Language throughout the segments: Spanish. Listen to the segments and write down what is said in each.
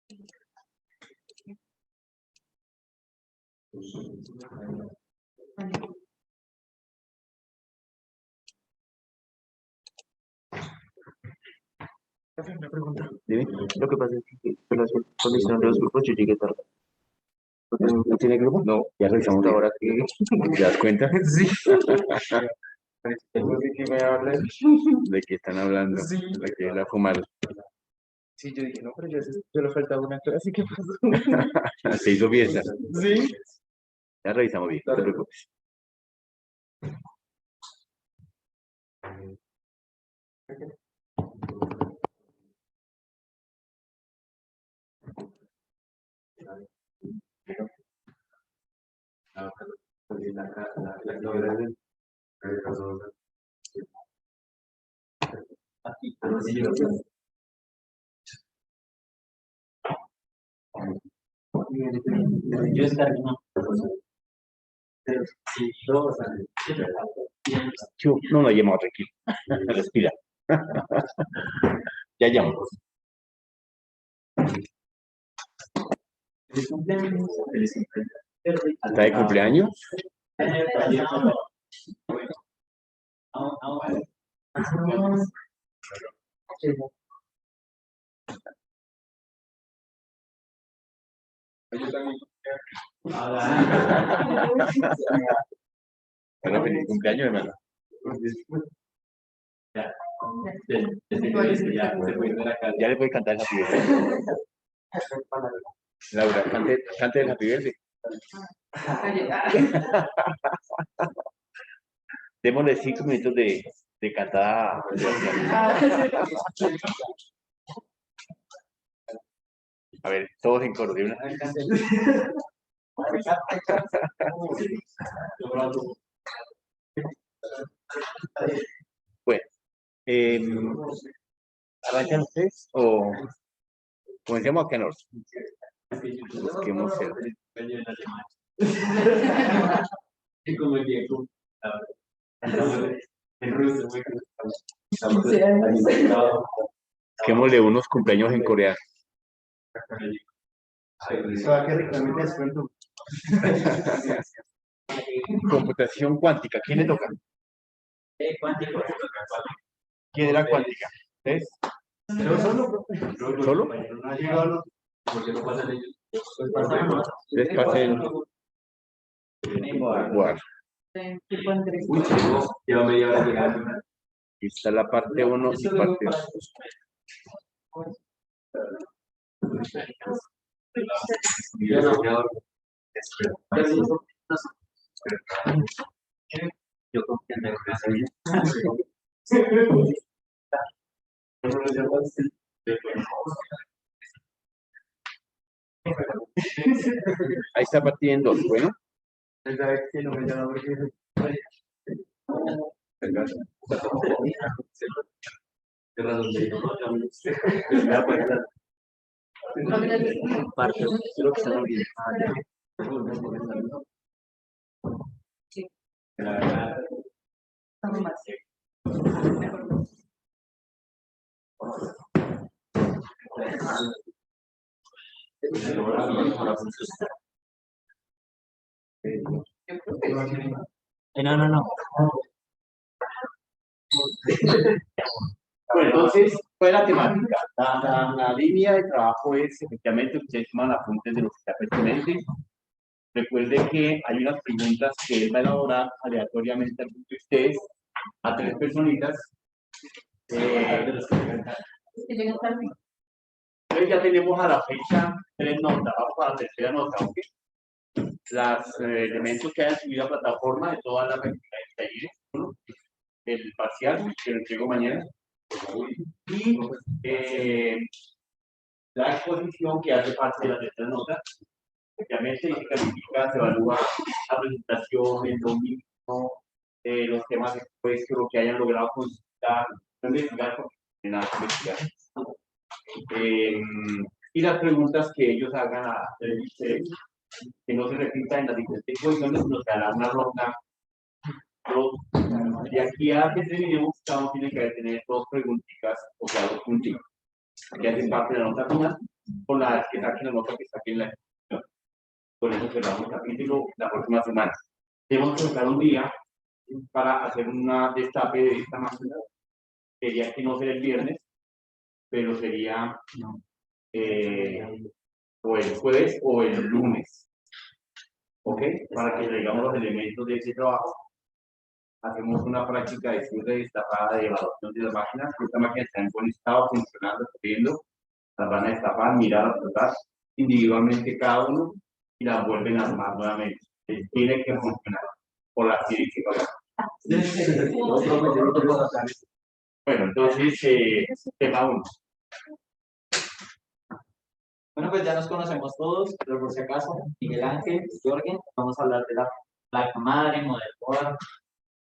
Una pregunta. Dime. Lo que pasa es que con la condición de los grupos yo llegué tarde. ¿No tiene grupo? No, ya revisamos ahora que te das cuenta. Sí. ¿De qué están hablando? Sí. ¿De qué la fumaron? Sí, yo dije, no, pero yo le faltaba una clase, ¿qué pasó? Se hizo fiesta. Sí. Ya revisamos bien, no te preocupes. Yo descargué, no. No, no, llamamos tranquilo. Respira. Ya llamo. ¿Está de cumpleaños? Bueno, feliz cumpleaños, hermano. Ya le puede cantar el Happy Birthday. Laura, cante el Happy Birthday. Démosle 5 minutos de cantada. A ver, todos en coro de una vez. Bueno, ¿arrancan ustedes o comencemos acá en orden? Busquemos busquémosle unos cumpleaños en coreano. Computación cuántica, ¿quién le toca? ¿Quién era cuántica? ¿Ustedes? ¿Solo? Ustedes pasen. Guard. Aquí está la parte 1 y parte 2. Yo confío en ahí está partida en 2, bueno. No. Bueno, entonces, ¿cuál es la temática? La línea de trabajo es, efectivamente, ustedes toman apuntes de lo que está pertinente. Recuerden que hay unas preguntas que él va a elaborar aleatoriamente al punto de ustedes, a 3 personitas. Entonces ya tenemos a la fecha 3 notas, vamos a la tercera nota, ¿ok? Los elementos que hayan subido a plataforma de todas las actividades talleres, ¿no? El parcial, que lo entrego mañana, y la exposición que hace parte de la tercera nota. Obviamente se califica, se evalúa la presentación, el dominio, los temas expuestos, lo que hayan logrado consultar, investigar, en la investigar. Y las preguntas que ellos hagan a ustedes, que no se repitan en las diferentes posiciones, sino que hará una ronda. De aquí a que terminemos, cada uno tiene que tener 2 preguntitas o sea 2 puntitos, que hacen parte de la nota final. con la que está aquí en la nota que está aquí en la descripción. Con eso cerramos el capítulo la próxima semana. Tenemos que buscar un día para hacer una destape de esta máquina. Sería que no será el viernes, pero sería o el jueves o el lunes. ¿Ok? Para que traigamos los elementos de ese trabajo. Hacemos una práctica de cierre destapada de evaluación de las máquinas. Esta máquina está en buen estado, funcionando, corriendo. Las van a destapar, mirar, tratar individualmente cada uno y las vuelven a armar nuevamente. Tiene que funcionar por la ciencia. Bueno, entonces, tema 1. Bueno, pues ya nos conocemos todos, pero por si acaso, Miguel Ángel, Jorgen, vamos a hablar de la placa madre, motherboard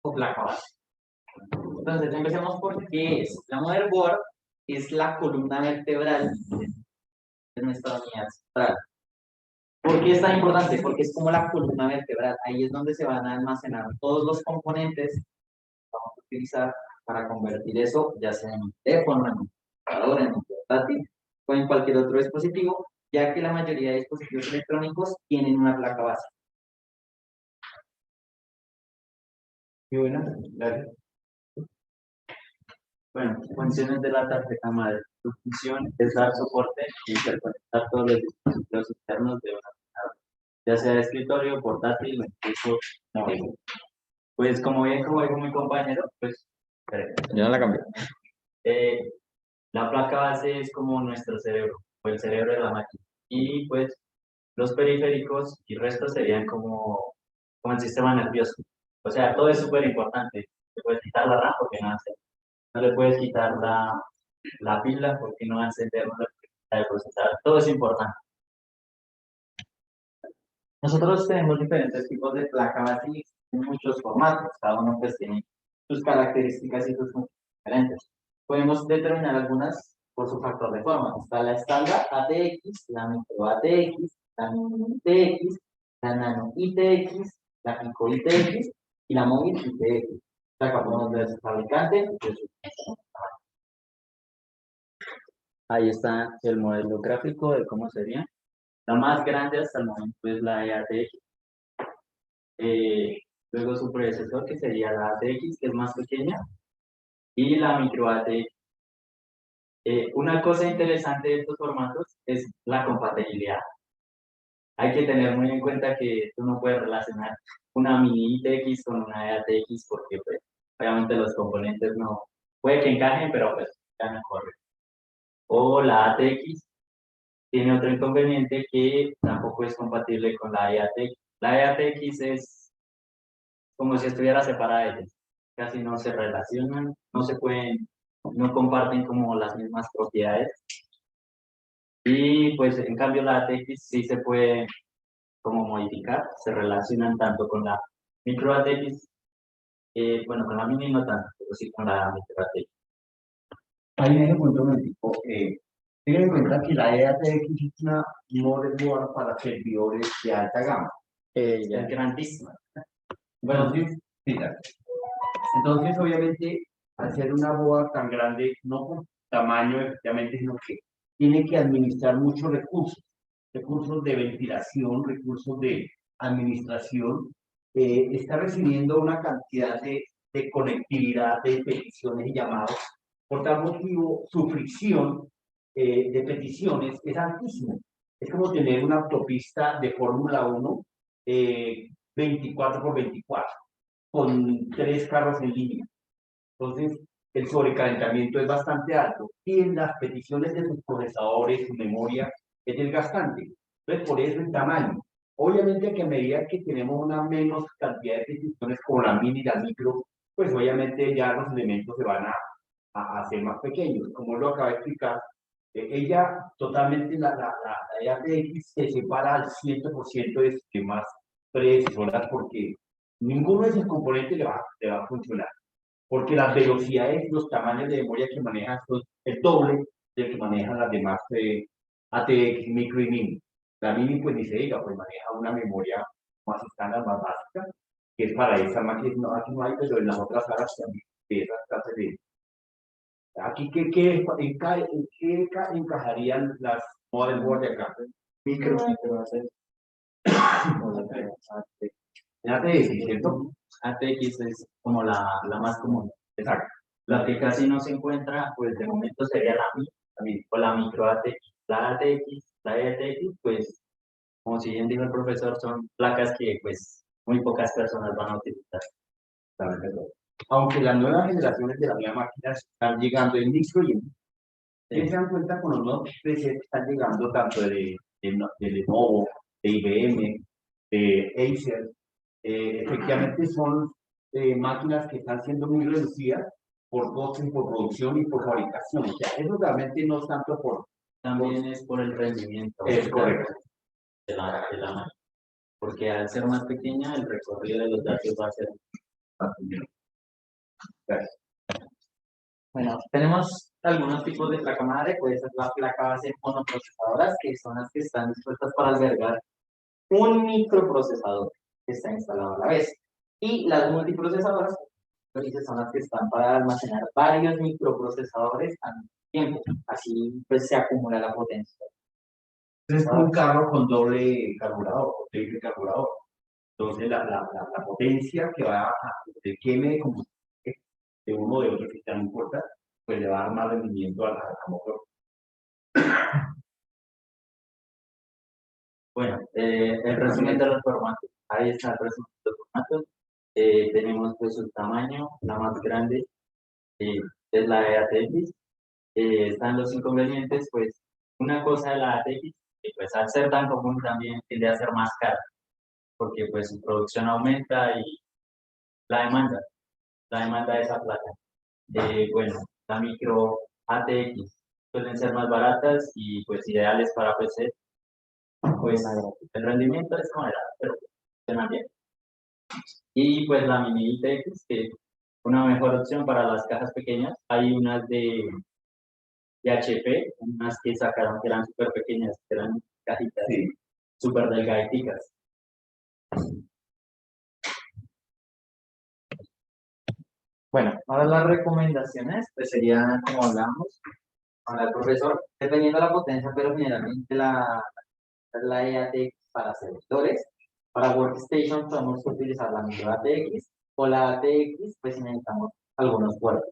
o placa base. Entonces, empecemos por qué es. La motherboard es la columna vertebral de nuestra unidad central. ¿Por qué es tan importante? Porque es como la columna vertebral. Ahí es donde se van a almacenar todos los componentes que vamos a utilizar para convertir eso, ya sea en un teléfono, en un computador, en un portátil o en cualquier otro dispositivo, ya que la mayoría de dispositivos electrónicos tienen una placa base. Muy buena, gracias. Bueno, funciones de la tarjeta madre. Su función es dar soporte e interconectar todos los dispositivos externos de una computadora, ya sea de escritorio, portátil o incluso móvil. Pues como dijo mi compañero, pues Yo no la cambié. La placa base es como nuestro cerebro, o el cerebro de la máquina. Y pues los periféricos y restos serían como el sistema nervioso. O sea, todo es súper importante. Le puedes quitar la RAM porque no hace. No le puedes quitar la pila porque no va a encender, no le puedes quitar el procesador. Todo es importante. Nosotros tenemos diferentes tipos de placa base y en muchos formatos. Cada uno pues tiene sus características y sus funciones diferentes. Podemos determinar algunas por su factor de forma. Está la estándar ATX, la micro ATX, la mini ITX, la nano ITX, la pico ITX y la móvil ITX. Acá podemos ver su fabricante. Ahí está el modelo gráfico de cómo sería. La más grande hasta el momento es la ATX. Luego su predecesor que sería la ATX, que es más pequeña, y la micro ATX. Una cosa interesante de estos formatos es la compatibilidad. Hay que tener muy en cuenta que tú no puedes relacionar una mini ITX con una ATX porque pues, obviamente los componentes no, puede que encajen, pero pues ya no corre. O la ATX tiene otro inconveniente que tampoco es compatible con la ATX. La ATX es como si estuviera separada de ellas. Casi no se relacionan, no se pueden, no comparten como las mismas propiedades. Y pues en cambio la ATX sí se puede como modificar, se relacionan tanto con la micro ATX, bueno, con la mini no tanto, pero sí con la micro ATX. Ahí me encuentro un tipo, tengan en cuenta que la EATX es una motherboard para servidores de alta gama. Ya es grandísima. Bueno, entonces, fíjate. Entonces, obviamente, al ser una board tan grande, no por tamaño, efectivamente, sino que tiene que administrar muchos recursos, recursos de ventilación, recursos de administración, está recibiendo una cantidad de conectividad, de peticiones y llamados. Por tal motivo, su fricción de peticiones es altísima. Es como tener una autopista de Fórmula 1 24 por 24 con 3 carros en línea. Entonces, el sobrecalentamiento es bastante alto y en las peticiones de sus procesadores, su memoria, es desgastante. Entonces, por eso el tamaño. Obviamente que a medida que tenemos una menos cantidad de peticiones como la mini y la micro, pues obviamente ya los elementos se van a hacer más pequeños. Como lo acaba de explicar, ella totalmente, la ATX se separa al 100% de sistemas predecesoras porque ninguno de sus componentes le va a funcionar. Porque las velocidades, los tamaños de memoria que manejan son el doble de que manejan las demás ATX, micro y mini. La mini, pues ni se diga, pues maneja una memoria más estándar, más básica, que es para esa máquina, no, aquí no hay, pero en las otras áreas también, de esas clases Aquí, en qué encajarían las model board de acá? Micro va a ser En ATX, ¿cierto? ATX es como la más común. Exacto. La que casi no se encuentra, pues de momento sería o la micro ATX. La ATX, la EATX, pues, como si bien dijo el profesor, son placas que pues muy pocas personas van a utilizar. Aunque las nuevas generaciones de las nuevas máquinas están llegando en micro y en se dan cuenta con los nuevos PCs que están llegando tanto de Lenovo, de IBM, de Acer, efectivamente son máquinas que están siendo muy reducidas por costes, por producción y por fabricación. O sea, eso realmente no es tanto por... También es por el rendimiento. Es correcto. De la máquina. Porque al ser más pequeña, el recorrido de los datos va a ser más pequeño. Gracias. Bueno, tenemos algunos tipos de placa madre, puede ser la placa base monoprocesadoras, que son las que están dispuestas para albergar un microprocesador que está instalado a la vez. Y las multiprocesadoras, pues, son las que están para almacenar varios microprocesadores al mismo tiempo. Así pues se acumula la potencia. Es un carro con doble carburador, o triple carburador. Entonces, la potencia que va a que queme como de uno de otro que ya no importa, pues le va a dar más rendimiento al motor. Bueno, el resumen de los formatos. Ahí está el resumen de los formatos. Tenemos pues su tamaño, la más grande es la de ATX. Están los inconvenientes, pues una cosa de la ATX, que pues al ser tan común también tiende a ser más cara, porque pues su producción aumenta y la demanda, la demanda de esa placa. Bueno, la micro ATX suelen ser más baratas y pues ideales para PC, pues el rendimiento es moderado, pero funciona bien. Y pues la mini ITX, que es una mejor opción para las cajas pequeñas. Hay unas de HP, unas que sacaron que eran súper pequeñas, que eran cajitas súper delgaditas. Bueno, ahora las recomendaciones, pues serían, como hablamos, con el profesor, dependiendo de la potencia, pero generalmente la EATX para servidores. Para Workstation podemos utilizar la micro ATX o la ATX, pues si necesitamos algunos puertos.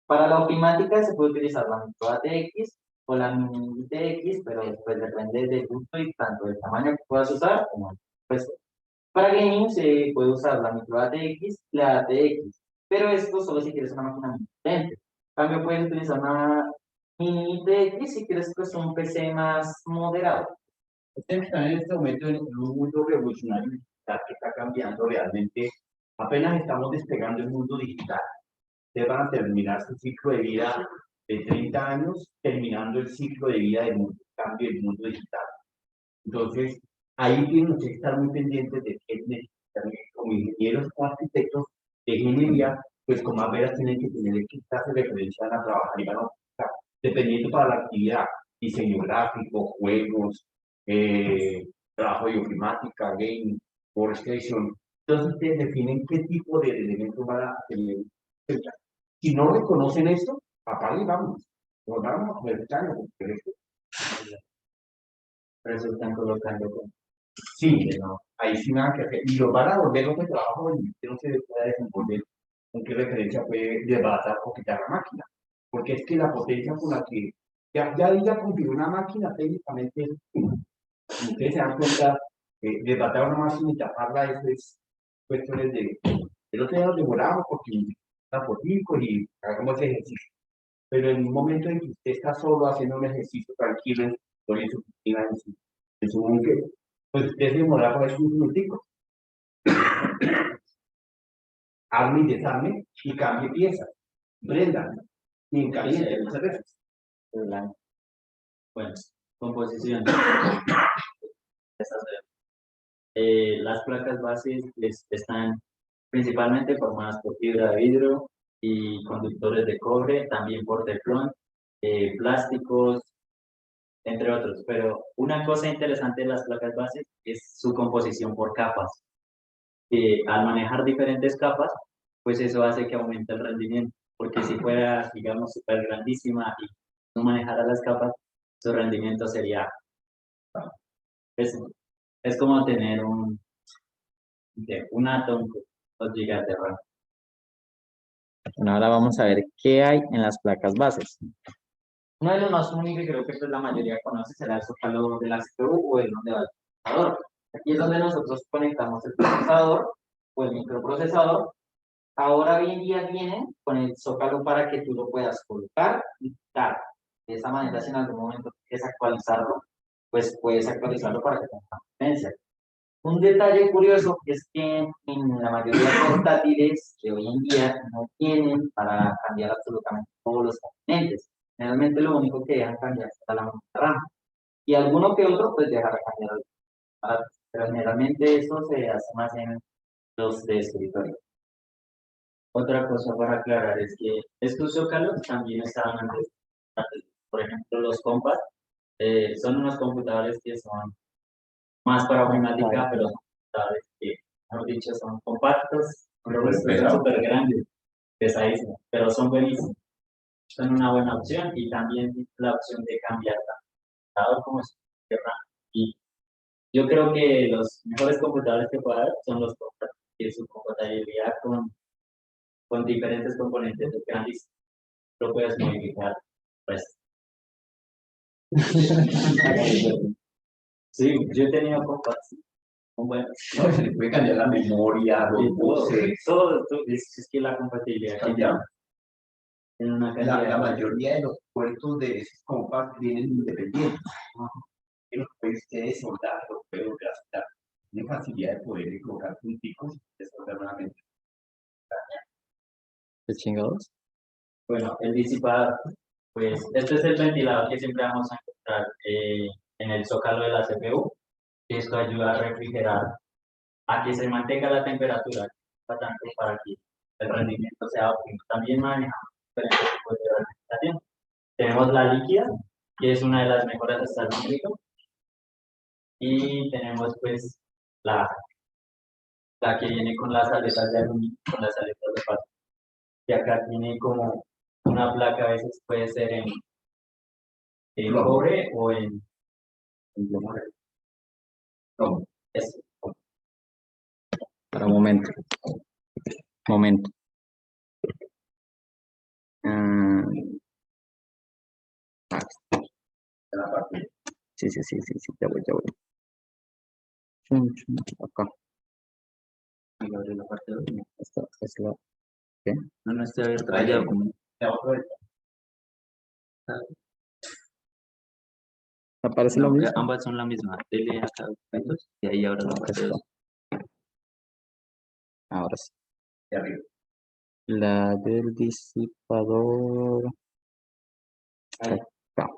Para la ofimática se puede utilizar la micro ATX o la mini ITX, pero pues depende del gusto y tanto del tamaño que puedas usar como pues, para gaming se puede usar la micro ATX y la ATX, pero esto solo si quieres una máquina muy potente. En cambio, puedes utilizar una mini ITX si quieres pues un PC más moderado. Están en este momento en un mundo revolucionario digital que está cambiando realmente. Apenas estamos despegando el mundo digital. Ustedes van a terminar su ciclo de vida de 30 años, terminando el ciclo de vida del mundo, cambio del mundo digital. Entonces, ahí tienen que estar muy pendientes de qué necesitan como ingenieros o arquitectos de ingeniería, pues con más veras tienen que tener qué clase de referencia a trabajar y van a utilizar, dependiendo para la actividad, diseño gráfico, juegos, trabajo de bioinformática, game, workstation. Entonces, ustedes definen qué tipo de elementos van a tener. Si no reconocen esto, apague y vamos. Nos vamos a poner porque esto. Por eso están colocando con... Sí, no, ahí sí nada que hacer. Y los van a volver otro trabajo donde usted no se pueda desenvolver con qué referencia puede desbaratar o quitar la máquina. Porque es que la potencia con la que ya cumplió una máquina técnicamente, como ustedes se dan cuenta, desbaratar una máquina y taparla, eso es cuestiones de... El otro día nos demoramos porque una fotico y hagamos ese ejercicio. Pero en un momento en que usted está solo haciendo un ejercicio tranquilo en su oficina, en su búnker, pues usted se demora por ahí unos minuticos. Arme y desarme y cambie piezas. Prenda. Y en caliente muchas veces. Bueno, composición. Las placas bases están principalmente formadas por fibra de vidrio y conductores de cobre, también por teflón, plásticos, entre otros. Pero una cosa interesante de las placas bases es su composición por capas. Al manejar diferentes capas, pues eso hace que aumente el rendimiento. porque si fuera, digamos, súper grandísima y no manejara las capas, su rendimiento sería, es, es como tener un Atom con 2 GB de RAM. Bueno, ahora vamos a ver qué hay en las placas bases. Uno de los más comunes que creo que pues, la mayoría conoce será el zócalo de la CPU o el donde va el procesador. Aquí es donde nosotros conectamos el procesador o el microprocesador. Ahora hoy en día vienen con el zócalo para que tú lo puedas colocar y quitar. De esa manera, si en algún momento quieres actualizarlo, pues puedes actualizarlo para que tenga potencia. Un detalle curioso es que en la mayoría de portátiles que hoy en día no tienen para cambiar absolutamente todos los componentes. Generalmente lo único que dejan cambiar es la memoria RAM. Y alguno que otro, pues dejará cambiar el aparato. Pero generalmente eso se hace más en los de escritorio. Otra cosa para aclarar es que estos zócalos también estaban antes. Por ejemplo, los Compact son unos computadores que son más para ofimática, pero son computadores que, mejor dicho, son compactos, son súper grandes, pesadísimos, pero son buenísimos. Son una buena opción y también la opción de cambiar tanto computador como su RAM. Y yo creo que los mejores computadores que pueda haber son los compactos, que su compatibilidad con diferentes componentes de grandes lo puedes modificar, pues. Sí, yo he tenido compactos. Bueno, No, se le puede cambiar la memoria, los buses, todo, es que la compatibilidad que cambiar. en una La cantidad mayoría de los puertos de esos compacts vienen independientes. Que los puede usted soldar, los puede gastar. Tiene facilidad de poder colocar punticos y desoldar nuevamente. ¿Qué chingados? bueno, el disipador, pues este es el ventilador que siempre vamos a encontrar en el zócalo de la CPU. Esto ayuda a refrigerar, a que se mantenga la temperatura, tanto para que el rendimiento sea óptimo. También manejamos diferentes tipos de refrigeración. Tenemos la líquida, que es una de las mejores hasta el momento, y tenemos pues la, la que viene con las aletas de aluminio, con las aletas de plástico. Y acá tiene como una placa, a veces puede ser en cobre o en plomo. No, Es- Para un momento. Momento. Mm, ah, de la parte. sí, ya voy, ya voy. Chun, chun, acá. Esta es la. ¿Qué? No está abierto. Ahí, ya otra vez. ¿Aparece lo mismo? Ambas son la misma. Dele acá y ahí ahora la parte Esto. Ahora sí. De arriba. La del disipador. Ahí. Acá.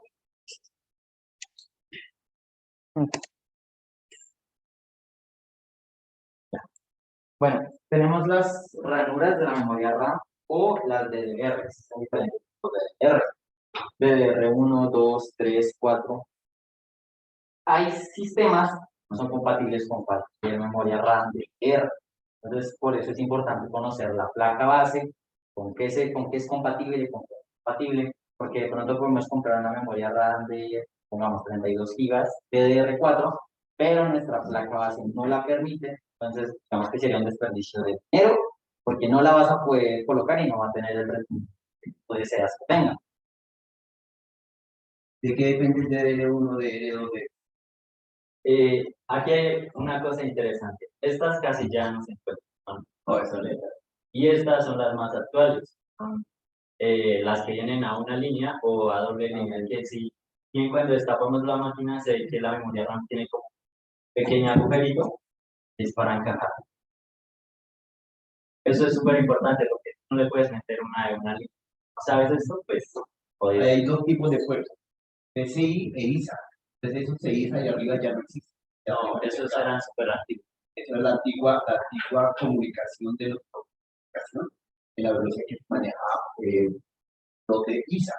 Bueno, tenemos las ranuras de la memoria RAM o las DDR. Son diferentes tipos de DDR. DDR1, 2, 3, 4. Hay sistemas que no son compatibles con cualquier memoria RAM de R. Entonces, por eso es importante conocer la placa base, con qué es compatible y con qué no es compatible, porque de pronto podemos comprar una memoria RAM de, pongamos, 32 GB DDR4, pero nuestra placa base no la permite, entonces digamos que sería un desperdicio de dinero, porque no la vas a poder colocar y no va a tener el rendimiento que deseas que tenga. ¿De qué depende el DDR1, DDR2, de Aquí hay una cosa interesante. Estas casi ya no se encuentran, son no, obsoletas. Y estas son las más actuales, son las que vienen a una línea o a doble línea. Que si bien cuando destapamos la máquina se ve que la memoria RAM tiene como un pequeño agujerito, es para encajar. Eso es súper importante porque no le puedes meter una de una línea. ¿Sabes esto? Pues, jodido. Hay dos tipos de puertos, PCI e ISA. Entonces eso se ISA y arriba ya no existe. Ya No, esos eran súper antiguos. esa es la antigua comunicación de los comunicación, en la velocidad que manejaba los de ISA.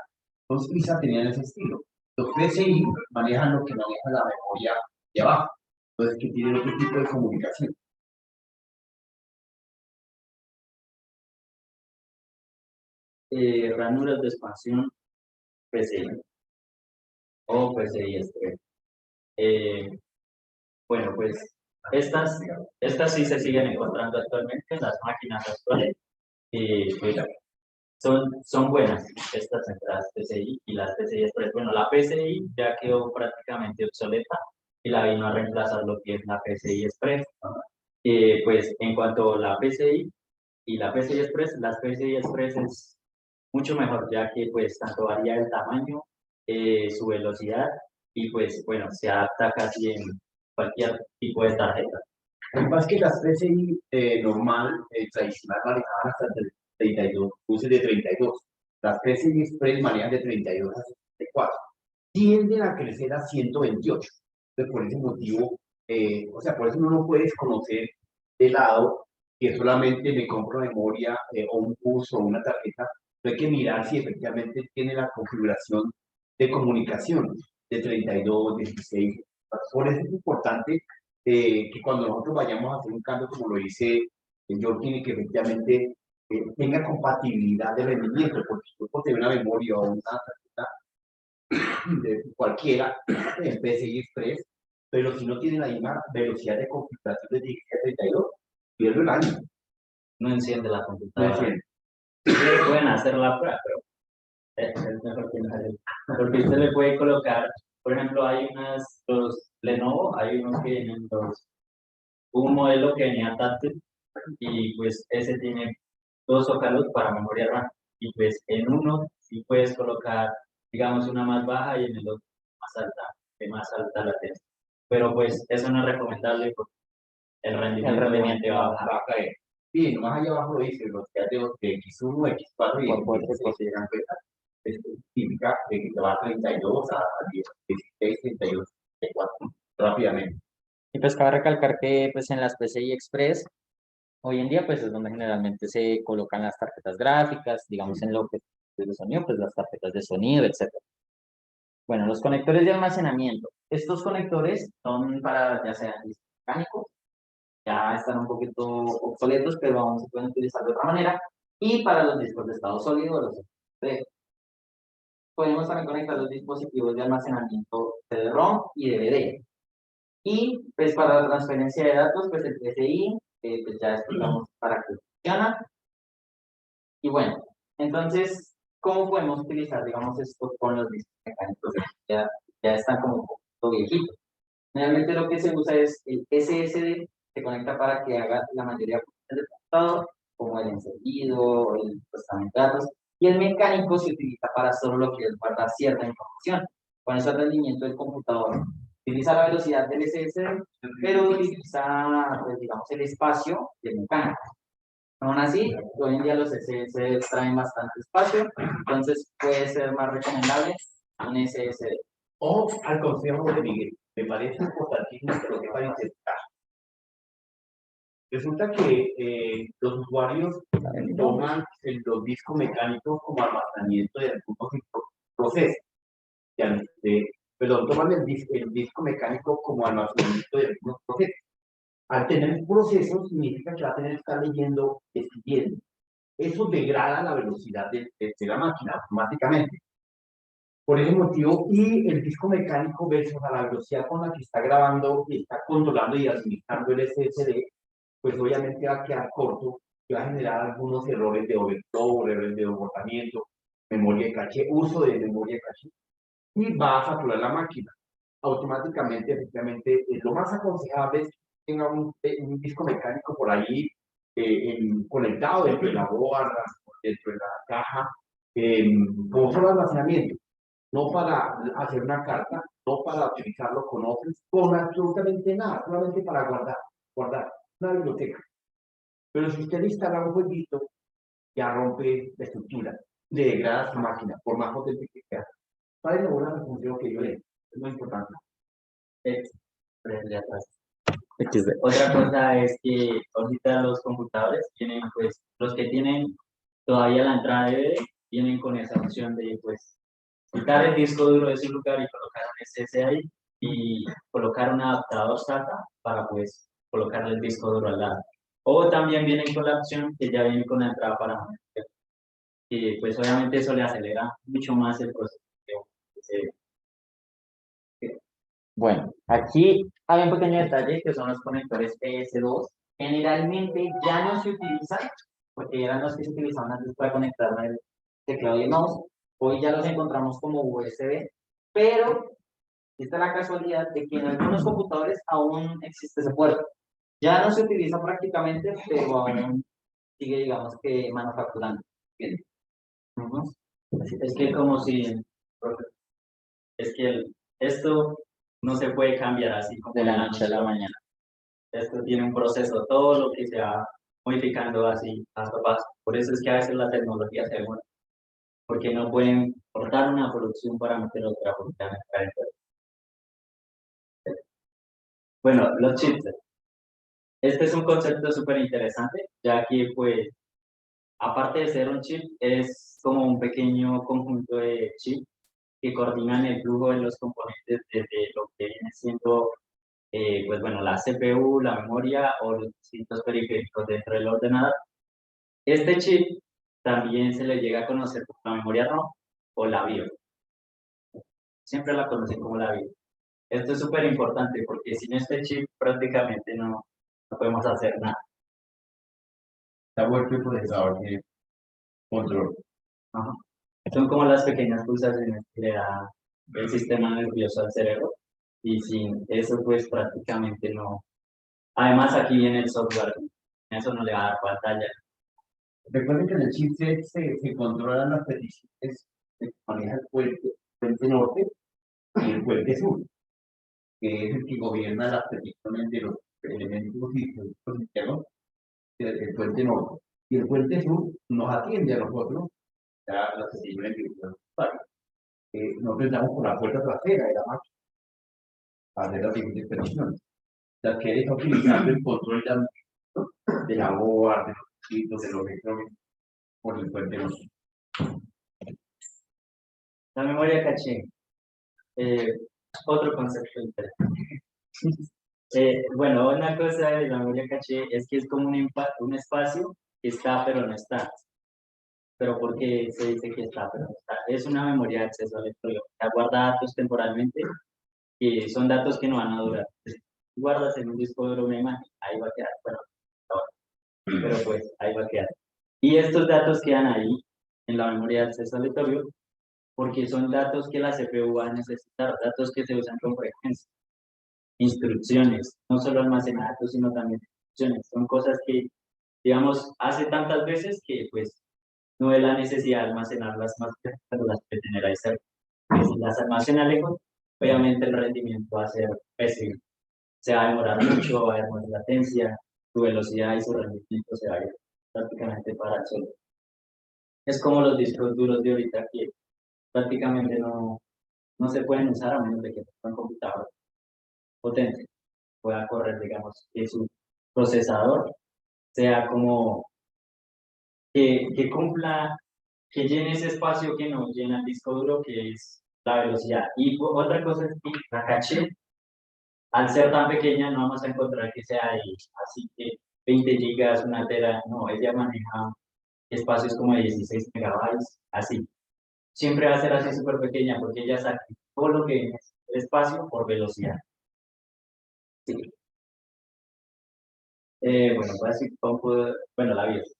Los ISA tenían ese estilo. Los PCI manejan lo que maneja la memoria de abajo. Entonces, que tienen otro tipo de comunicación. ranuras de expansión PCI o PCI Express. Bueno, pues estas sí se siguen encontrando actualmente en las máquinas actuales. Pues, son buenas estas entradas PCI y las PCI Express. Bueno, la PCI ya quedó prácticamente obsoleta y la vino a reemplazar lo que es la PCI Express. Pues en cuanto a la PCI y la PCI Express, las PCI Express es mucho mejor, ya que pues tanto varía el tamaño, su velocidad y pues bueno, se adapta casi en cualquier tipo de tarjeta. Lo que pasa es que las PCI normal, tradicional, manejaban hasta 32, buses de 32. Las PCI Express manejan de 32 a 64. Tienden a crecer a 128. Entonces, por ese motivo, o sea, por eso uno no puede desconocer de lado que solamente me compro memoria o un bus o una tarjeta. Hay que mirar si efectivamente tiene la configuración de comunicación de 32, 16. Por eso es importante que cuando nosotros vayamos a hacer un cambio, como lo dice yo, tiene que efectivamente tenga compatibilidad de rendimiento, porque si yo poseo una memoria o una tarjeta de cualquiera en PCI Express, pero si no tiene la misma velocidad de configuración de 16 a 32, pierde el año. No enciende la No computadora. enciende. Ustedes pueden hacer la prueba, pero es mejor que no haga. Porque usted le puede colocar, por ejemplo, hay los Lenovo, hay unos que vienen un modelo que venía táctil y pues ese tiene dos zócalos para memoria RAM y pues en uno sí puedes colocar, digamos, una más baja y en el otro más alta, de más alta latencia. Pero pues eso no es recomendable porque el rendimiento va a bajar. Va a caer. Bien, más allá abajo dice los que de X1, X4 y X6 llegan es típica de que te va a 32 a 10, 16, 32, 34, rápidamente. Y pues cabe recalcar que pues en las PCI Express, hoy en día pues es donde generalmente se colocan las tarjetas gráficas, digamos en lo que es de sonido, pues las tarjetas de sonido, etcétera. Bueno, los conectores de almacenamiento. Estos conectores son para ya sean discos mecánicos, ya están un poquito obsoletos, pero aún se pueden utilizar de otra manera. Y para los discos de estado sólido, los SD. Podemos también conectar los dispositivos de almacenamiento CD-ROM y DVD. Y pues para la transferencia de datos, pues el PCI, pues ya explicamos para qué funciona. Y bueno, entonces, ¿cómo podemos utilizar, digamos, esto con los discos mecánicos? Ya están como un poquito viejitos. Realmente lo que se usa es el SSD, se conecta para que haga la mayoría del computador, como el encendido, el procesamiento de datos, y el mecánico se utiliza para solo lo que es guardar cierta información. Con eso el rendimiento del computador utiliza la velocidad del SSD, pero utiliza, pues, digamos, el espacio del mecánico. Aún así, hoy en día los SSD traen bastante espacio, entonces puede ser más recomendable un SSD. O al consejo de Miguel, me parece importantísimo que lo que vayan a intentar. Resulta que los usuarios toman los discos mecánicos como almacenamiento de algunos procesos. Perdón, toman el disco mecánico como almacenamiento de algunos procesos. Al tener un proceso significa que va a tener que estar leyendo, escribiendo. Eso degrada la velocidad de la máquina automáticamente. Por ese motivo, y el disco mecánico versus a la velocidad con la que está grabando y está controlando y administrando el SSD, pues obviamente va a quedar corto y va a generar algunos errores de overflow, errores de desbordamiento, memoria de caché, uso de memoria de caché, y va a saturar la máquina. Automáticamente, efectivamente, lo más aconsejable es que tenga un disco mecánico por ahí conectado dentro de la board, dentro de la caja, como solo almacenamiento, no para hacer una carta, no para utilizarlo con Office, con absolutamente nada, solamente para guardar una biblioteca. Pero si usted instala un jueguito, ya rompe la estructura, le degrada su máquina, por más potente que sea. ¿Cuál es la buena función que yo le? Es muy importante. Otra cosa es que ahorita los computadores tienen, pues, los que tienen todavía la entrada de DVD, vienen con esa opción de, pues, quitar el disco duro de su lugar y colocar un SSD ahí y colocar un adaptador SATA para, pues, colocarle el disco duro al lado. O también vienen con la opción que ya viene con la entrada para monitor. y pues obviamente eso le acelera mucho más el proceso. Bueno, aquí hay un pequeño detalle que son los conectores PS2. Generalmente ya no se utilizan, porque eran los que se utilizaban antes para conectar el teclado y el mouse. Hoy ya los encontramos como USB, pero esta es la casualidad de que en algunos computadores aún existe ese puerto. Ya no se utiliza prácticamente, pero aún sigue, digamos que manufacturando. Bien. Ujú. Es que como si, es que esto no se puede cambiar así como De la noche a la mañana. Esto tiene un proceso, todo lo que se va modificando así, paso a paso. Por eso es que a veces la tecnología se demora, porque no pueden cortar una producción para meter otra producción. Bueno, los chips. Este es un concepto súper interesante, ya que pues, aparte de ser un chip, es como un pequeño conjunto de chips que coordinan el flujo de los componentes desde lo que viene siendo, pues bueno, la CPU, la memoria o los distintos periféricos dentro del ordenador. Este chip también se le llega a conocer como la memoria RAM o la BIOS. Siempre la conocen como la BIOS. Esto es súper importante porque sin este chip prácticamente no podemos hacer nada. Está vuelto el procesador de control. Ajá. Son como las pequeñas pulsaciones que le da el sistema nervioso al cerebro y sin eso pues prácticamente no. Además aquí viene el software, eso no le va a dar pantalla. Recuerden que en el chipset se controlan las peticiones que maneja el puente norte y el puente sur, que es el que gobierna las peticiones de los elementos y productos internos del puente norte. Y el puente sur nos atiende a nosotros, ya las peticiones que nos nosotros entramos por la puerta trasera de la máquina para hacer las siguientes peticiones. La que está utilizando el control de la board, de los circuitos, de los electrónicos, por el puente norte. La memoria caché, eh, otro concepto interesante. Bueno, una cosa de la memoria caché es que es como un espacio que está pero no está. Pero ¿por qué se dice que está pero no está? Es una memoria de acceso al historial. Guarda datos temporalmente y son datos que no van a durar. Guardas en un disco duro una imagen, ahí va a quedar. Bueno, pero pues ahí va a quedar. Y estos datos quedan ahí en la memoria de acceso aleatorio porque son datos que la CPU va a necesitar, datos que se usan con frecuencia, instrucciones, no solo almacenar datos, sino también instrucciones. Son cosas que, digamos, hace tantas veces que pues no es la necesidad de almacenarlas más, pero las puede tener ahí cerca. Si las almacena lejos, obviamente el rendimiento va a ser pésimo. Se va a demorar mucho, va a haber más latencia, su velocidad y su rendimiento se va a ir prácticamente para el suelo. Es como los discos duros de ahorita que prácticamente no se pueden usar a menos de que tenga un computador potente, pueda correr, digamos, que su procesador sea como que cumpla, que llene ese espacio que no llena el disco duro, que es la velocidad. Y otra cosa es que la caché, al ser tan pequeña, no vamos a encontrar que sea así que 20 gigas, una tera, no, ella maneja espacios como de 16 megabytes, así. Siempre va a ser así súper pequeña porque ella saca todo lo que es el espacio por velocidad. Sí. Bueno, bueno, la BIOS.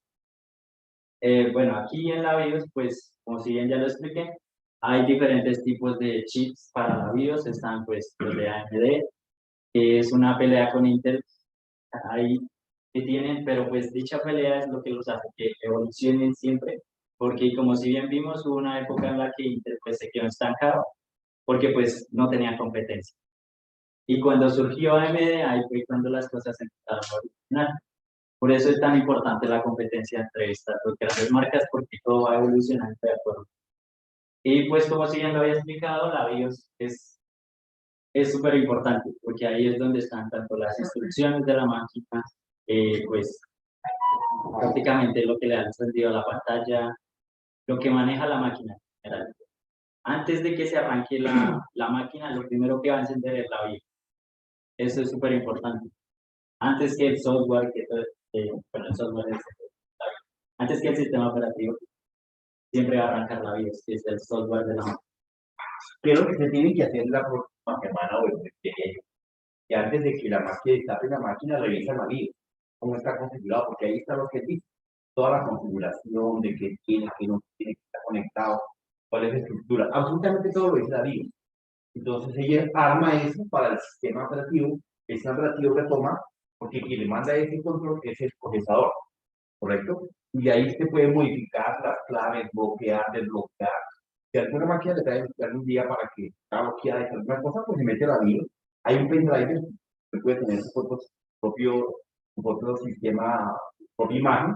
Bueno, aquí en la BIOS, pues, como si bien ya lo expliqué, hay diferentes tipos de chips para la BIOS. Están, pues, los de AMD, que es una pelea con Intel, ahí que tienen, pero pues dicha pelea es lo que los hace que evolucionen siempre, porque como si bien vimos, hubo una época en la que Intel pues, se quedó estancado, porque pues no tenía competencia. Y cuando surgió AMD, ahí fue cuando las cosas empezaron a evolucionar. Por eso es tan importante la competencia entre estas dos grandes marcas, porque todo va evolucionando de acuerdo. Y pues como si bien lo había explicado, la BIOS es súper importante, porque ahí es donde están tanto las instrucciones de la máquina, pues prácticamente lo que le da el sentido a la pantalla, lo que maneja la máquina en general. Antes de que se arranque la máquina, lo primero que va a encender es la BIOS. Eso es súper importante. Antes que el software, bueno, el software es, antes que el sistema operativo, siempre va a arrancar la BIOS, que es el software de la máquina. ¿Qué es lo que se tiene que hacer la próxima semana o el mes que viene? Que antes de que la máquina destape la máquina, revisa la BIOS, cómo está configurado, porque ahí está lo que dice, toda la configuración de qué tiene, qué no tiene, que está conectado, cuál es la estructura, absolutamente todo lo dice la BIOS. Entonces ella arma eso para el sistema operativo, el sistema operativo retoma, porque quien le manda ese control es el procesador, ¿correcto? Y ahí se puede modificar las claves, bloquear, desbloquear. Si alguna máquina le trae un día para que está bloqueada y alguna cosa, pues se mete la BIOS. Hay un pendrive que puede tener su propio sistema, su propia imagen,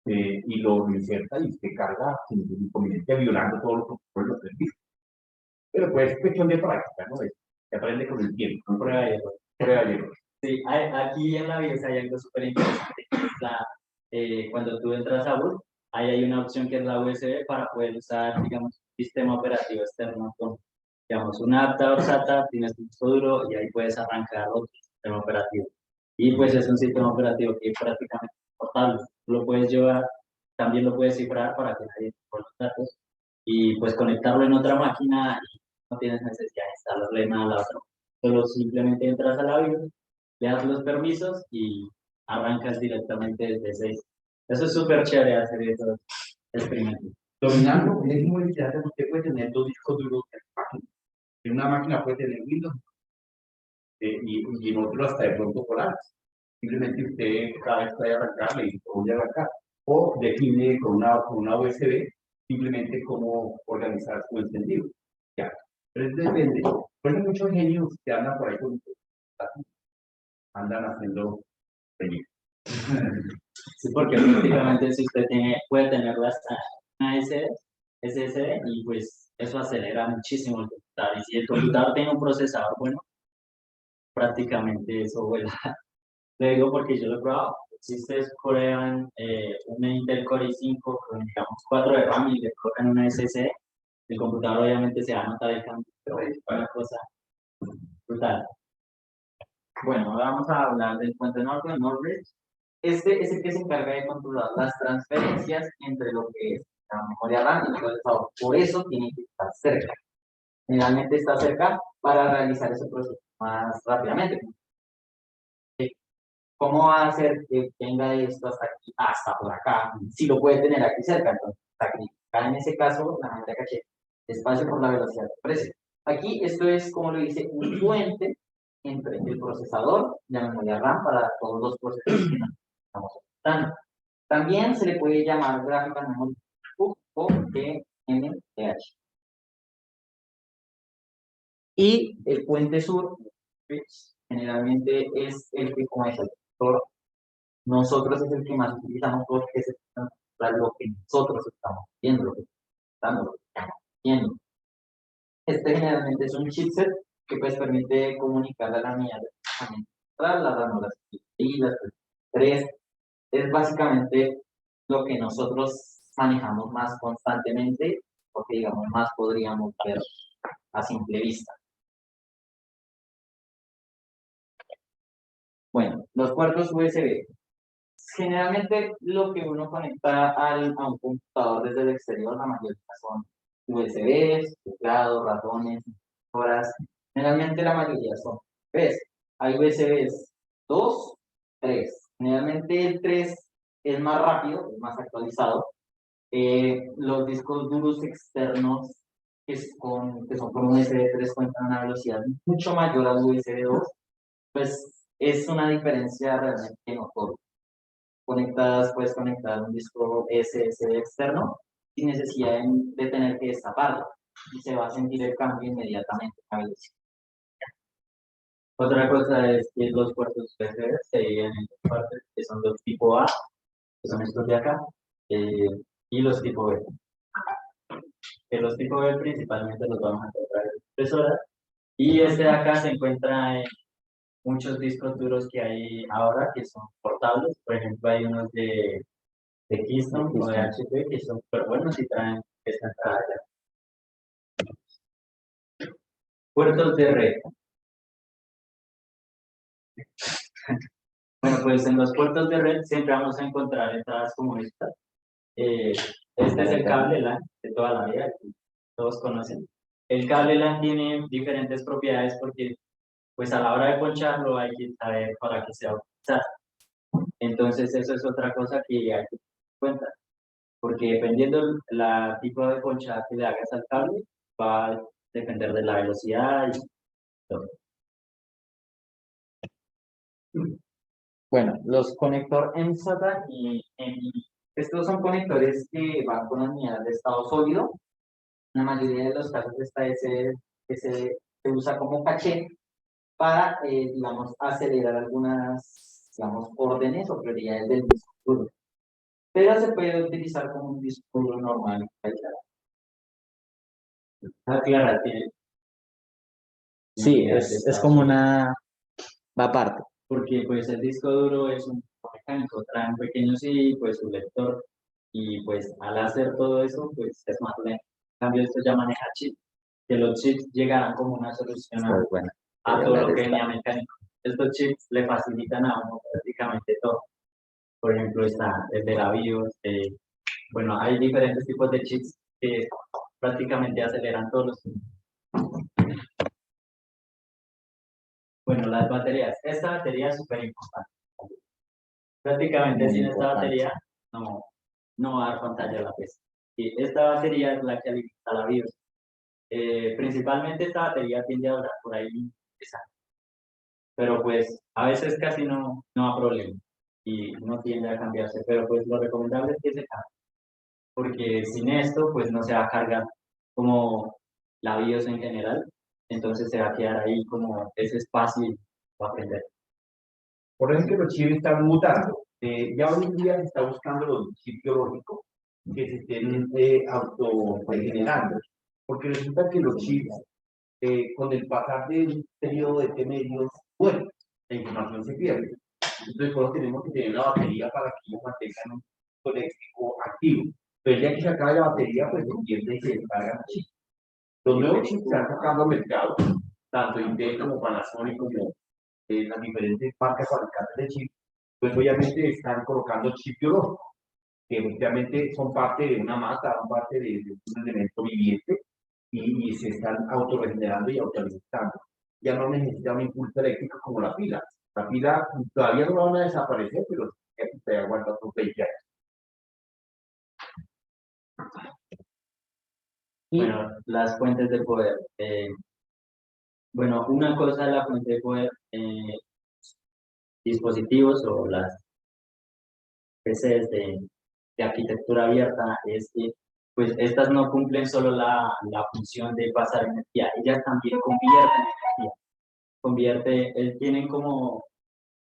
y lo inserta y se carga sin ningún inconveniente, violando todos los protocolos del servicio. Pero pues es cuestión de práctica, ¿no? Se aprende con el tiempo, con prueba y error. Prueba y error. Sí, aquí en la BIOS hay algo súper interesante, que es cuando tú entras a boot, ahí hay una opción que es la USB para poder usar, digamos, un sistema operativo externo con, digamos, un adaptador SATA, tienes un disco duro y ahí puedes arrancar otro sistema operativo. Y pues es un sistema operativo que es prácticamente portable. Tú lo puedes llevar, también lo puedes cifrar para que nadie te los datos y pues conectarlo en otra máquina y no tienes necesidad de instalarle nada a la otra. Solo simplemente entras a la BIOS, le das los permisos y arrancas directamente desde 6. Eso es súper chévere hacer esos experimentos. Dominando, es muy interesante porque usted puede tener dos discos duros en la máquina. En una máquina puede tener Windows y en otro hasta de pronto Polaris. Simplemente usted cada vez que vaya a arrancar le dice voy a arrancar. O define con una USB simplemente cómo organizar su encendido. Ya. Pero depende. Por eso muchos genios que andan por ahí con andan haciendo genios. Sí, porque prácticamente si usted puede tenerla hasta una SSD y pues eso acelera muchísimo el computador. Y si el computador tiene un procesador bueno, prácticamente eso vuela. Le digo porque yo lo he probado. Si ustedes prueban una Intel Core i5 con, digamos, 4 de RAM y le colocan una SSD, el computador obviamente se va a notar el cambio, pero es una cosa brutal. Bueno, ahora vamos a hablar del puente Norton, Northbridge. Este es el que se encarga de controlar las transferencias entre lo que es la memoria RAM y el procesador. Por eso tiene que estar cerca. Generalmente está cerca para realizar ese proceso más rápidamente. ¿Cómo va a hacer que tenga esto hasta aquí, hasta por acá? Si lo puede tener aquí cerca, entonces sacrificar en ese caso la memoria caché, espacio por la velocidad de precio. Aquí esto es, como lo dice, un puente entre el procesador y la memoria RAM para todos los procesos que estamos usando. También se le puede llamar Graphical Memory o GMTH. Y el puente sur, generalmente es el que, como es el sector, nosotros es el que más utilizamos porque es lo que nosotros estamos viendo, lo que estamos viendo. Este generalmente es un chipset que pues permite comunicar a la unidad de procesamiento central, las ranuras y las 3. Es básicamente lo que nosotros manejamos más constantemente, porque digamos más podríamos ver a simple vista. Bueno, los puertos USB. Generalmente lo que uno conecta a un computador desde el exterior, la mayoría son USBs, teclados, ratones, horas. Generalmente la mayoría son 3. Hay USBs 2, 3. Generalmente el 3 es más rápido, es más actualizado. Los discos duros externos que son con USB 3 cuentan una velocidad mucho mayor al USB 2, pues es una diferencia realmente notoria. Puedes conectar un disco SSD externo sin necesidad de tener que destaparlo y se va a sentir el cambio inmediatamente a velocidad. Otra cosa es que los puertos USB se dividen en dos partes, que son los tipo A, que son estos de acá, y los tipo B. Que los tipo B principalmente los vamos a encontrar en impresoras, y este de acá se encuentra en muchos discos duros que hay ahora que son portables. Por ejemplo, hay unos de Keystone o de HP que son súper buenos y traen esta entrada ya. Puertos de red. Bueno, pues en los puertos de red siempre vamos a encontrar entradas como estas. Este es el cable LAN de toda la vida, que todos conocen. El cable LAN tiene diferentes propiedades porque pues a la hora de poncharlo hay que saber para qué se va a utilizar. Entonces eso es otra cosa que hay que tener en cuenta, porque dependiendo la tipo de ponchada que le hagas al cable, va a depender de la velocidad y todo. Bueno, los conector MSATA y estos son conectores que van con unidad de estado sólido. En la mayoría de los casos está ese que se usa como caché para, digamos, acelerar algunas, digamos, órdenes o prioridades del disco duro. Pero se puede utilizar como un disco duro normal. Aclarar que Sí, unidad de es estado como sólido, va aparte. porque pues el disco duro es un mecánico, trae un pequeño CD, pues su lector, y pues al hacer todo eso, pues es más lento. En cambio, esto ya maneja chips, que los chips llegarán como una solución Pues bueno, a todo lo que venía mecánico. Estos chips le facilitan a uno prácticamente todo. Por ejemplo, está el de la BIOS, bueno, hay diferentes tipos de chips que prácticamente aceleran todos los. Bueno, las baterías. Esta batería es súper importante. Prácticamente muy sin esta importante. batería no va a dar pantalla a la PC. Y esta batería es la que alimenta la BIOS. Principalmente esta batería tiende a durar por ahí 3 años. Pero pues a veces casi no da problema y no tiende a cambiarse. Pero pues lo recomendable es que se cambie. Porque sin esto pues no se va a cargar como la BIOS en general. Entonces se va a quedar ahí como ese espacio para aprender. Por eso es que los chips están mutando. Ya hoy en día se está buscando los chips biológicos que se estén auto-regenerando. Porque resulta que los chips, con el pasar del periodo de T medios, bueno, la información se pierde. Entonces, por eso tenemos que tener una batería para que ellos mantengan un punto eléctrico activo. Pero ya que se acaba la batería, pues se pierde y se descargan los chips. Los nuevos chips se están sacando al mercado, tanto Intel como Panasonic, como las diferentes marcas fabricantes de chips, pues obviamente están colocando chips biológicos, que efectivamente son parte de una masa, son parte de un elemento viviente y se están autorregenerando y autoalimentando. Ya no necesitan un impulso eléctrico como la pila. La pila todavía no van a desaparecer, pero se aguanta otros 20 años. Bueno, las fuentes de poder. Bueno, una cosa es la fuente de poder, dispositivos o las PCs de arquitectura abierta, es que pues estas no cumplen solo la función de pasar energía, ellas también convierten energía. Tienen como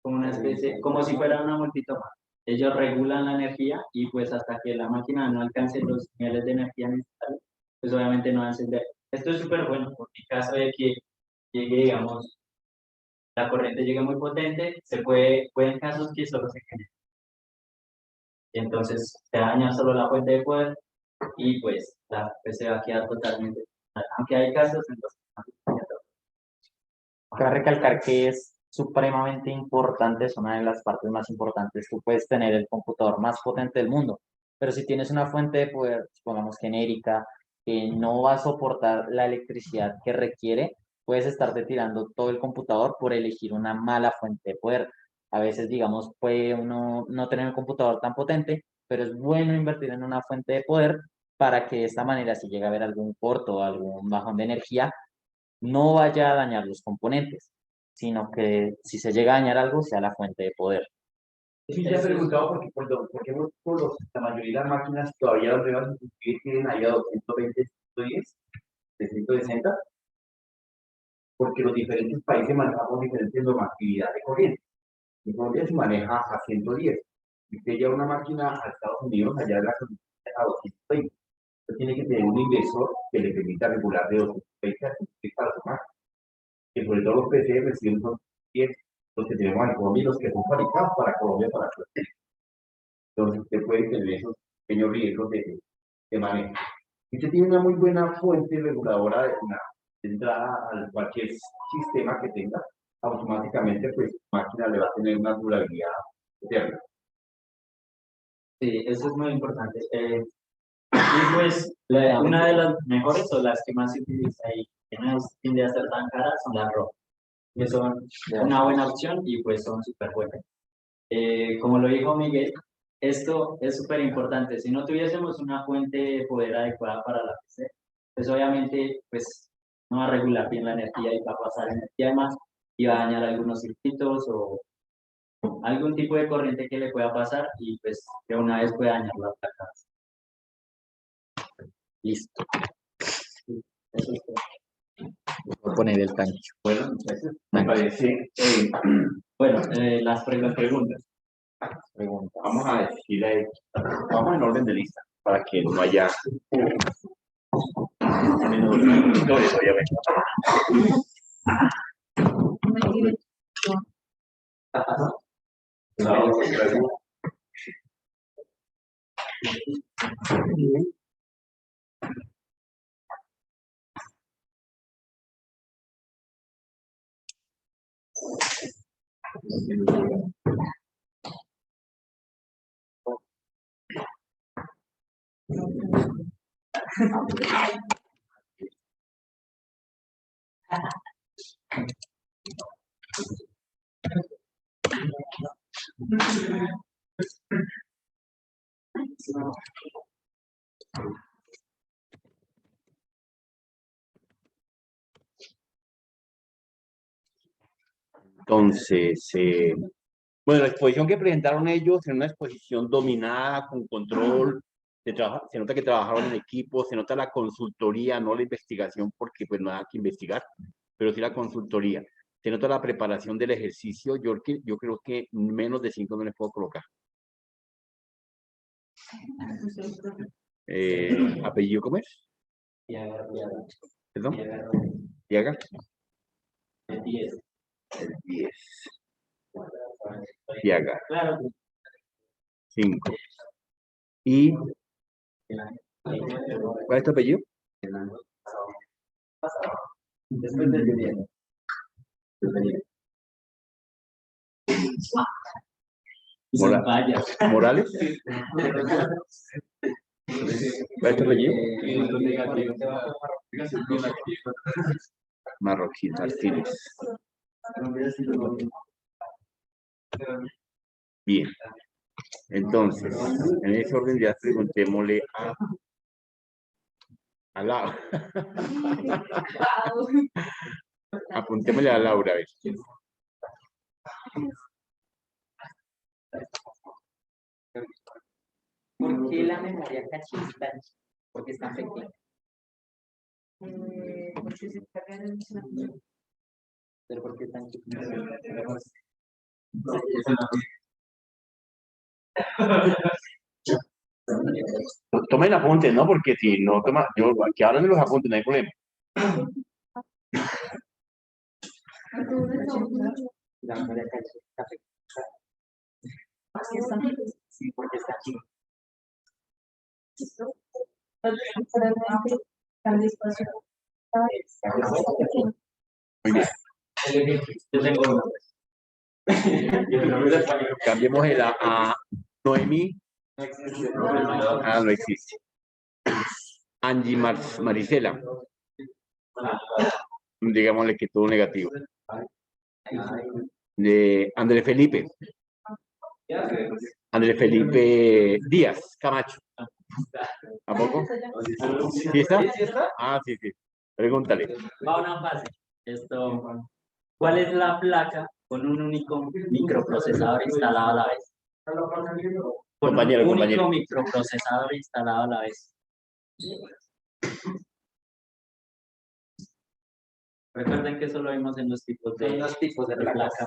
una especie, como si fuera una multitoma. Ellos regulan la energía y pues hasta que la máquina no alcance los niveles de energía necesarios, pues obviamente no va a encender. Esto es súper bueno porque en caso de que llegue, digamos, la corriente llegue muy potente, pueden casos que solo se genere. Entonces se daña solo la fuente de poder y pues la PC va a quedar totalmente. Aunque hay casos en los que Cabe recalcar que es supremamente importante, es una de las partes más importantes. Tú puedes tener el computador más potente del mundo, pero si tienes una fuente de poder, supongamos genérica, que no va a soportar la electricidad que requiere, puedes estarte tirando todo el computador por elegir una mala fuente de poder. A veces, digamos, puede uno no tener un computador tan potente, pero es bueno invertir en una fuente de poder para que de esta manera, si llega a haber algún corto o algún bajón de energía, no vaya a dañar los componentes, sino que si se llega a dañar algo, sea la fuente de poder. Sí, ya he preguntado porque la mayoría de las máquinas todavía los nuevas inclusive tienen ahí a 220, 110, 360, porque los diferentes países manejamos diferentes normatividades de corriente. En Colombia se maneja a 110. Si usted lleva una máquina a Estados Unidos, allá la solicita a 220. Usted tiene que tener un inversor que le permita regular de 220 a 110 para su máquina. Que sobre todo los PC reciben son 10, los que tenemos en Colombia y los que son fabricados para Colombia para Colombia. Entonces usted puede tener esos pequeños riesgos de manejo. Si usted tiene una muy buena fuente reguladora de entrada a cualquier sistema que tenga, automáticamente pues su máquina le va a tener una durabilidad eterna. sí, eso es muy importante. Y pues una de las mejores o las que más se utiliza y que no tiende a ser tan caras son las RAW, que son una buena opción y pues son súper buenas. Como lo dijo Miguel, esto es súper importante. Si no tuviésemos una fuente de poder adecuada para la PC, pues obviamente pues no va a regular bien la energía y va a pasar energía de más y va a dañar algunos circuitos o algún tipo de corriente que le pueda pasar y pues de una vez puede dañar la placa. Listo. Eso es todo. Voy a poner el tanque. Bueno, entonces, me parece, Bueno, las preguntas. Pregunta. vamos a decir, vamos en orden de lista, para que no haya menos victorias, obviamente. Entonces, bueno, la exposición que presentaron ellos en una exposición dominada, con control, se nota que trabajaron en equipo, se nota la consultoría, no la investigación, porque pues no hay que investigar, pero sí la consultoría. Se nota la preparación del ejercicio, yo creo que menos de 5 no les puedo colocar. ¿Apellido cómo es? ¿Perdón? Diaga. El 10. El 10. Diaga. Claro. 5. ¿Y cuál es tu apellido? Después del 10. ¿Morales? ¿Cuál es tu apellido? Marroquín Martínez. Bien. Entonces, en ese orden ya preguntémosle a Laura. Apuntémosle a Laura, a ver. ¿Por qué la memoria caché está aquí? Porque está pequeña. Porque se carga en el Pero ¿por qué tan chiquita? Tomen apuntes, ¿no? Porque si no toma, que hablan de los apuntes, no hay problema. La memoria caché está pequeña. Sí, porque está chiquita. Muy bien. Yo tengo uno. Cambiemos el a Noemí. No existe. Ah, no existe. Angie Marisela. Digámosle que todo negativo. De Andrés Felipe. Andrés Felipe Díaz Camacho. ¿A poco? ¿Sí está? Ah, sí, sí. Pregúntale. Va una fase. ¿Cuál es la placa con un único microprocesador instalado a la vez? Con Compañero, un compañero. único microprocesador instalado a la vez. Recuerden que eso lo vimos en los tipos de placa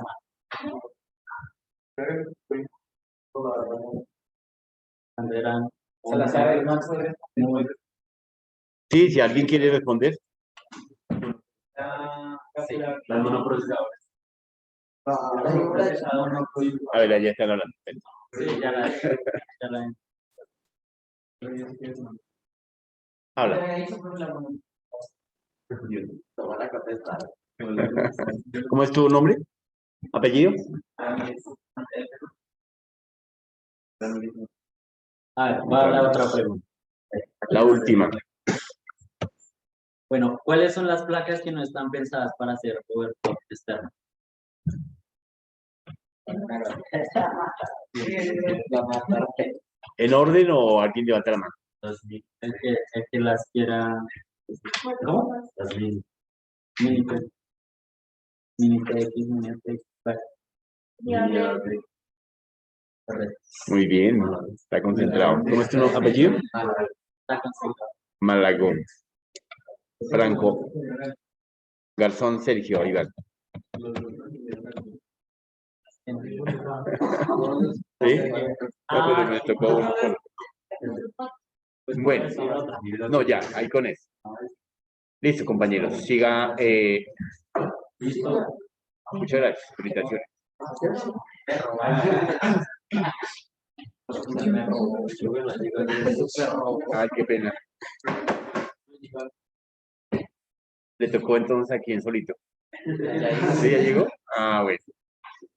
madre. Cuando eran. ¿Se la sabe el Max? Sí, si alguien quiere responder. Sí, Los monoprocesadores. A ver, ya están hablando. sí, ya la. Habla. ¿Cómo es tu nombre? ¿Apellido? A ver, va a la otra pregunta. La última. Bueno, ¿cuáles son las placas que no están pensadas para hacer overclock externo? ¿En orden o alguien levanta la mano? El que las quiera. ¿Cómo? Las mini. Mini P. Mini PX, mini PX. Correcto. Muy bien, está concentrado. ¿Cómo es tu apellido? Está concentrado. Malagón. Franco. Garzón Sergio Iván. ¿Sí? No, pero me tocó uno solo. Bueno, no, ya, ahí con eso. Listo, compañeros. Siga. Muchas gracias. Felicitaciones. Ay, qué pena. Le tocó entonces a quién solito. ¿Sí ya llegó? Ah, bueno.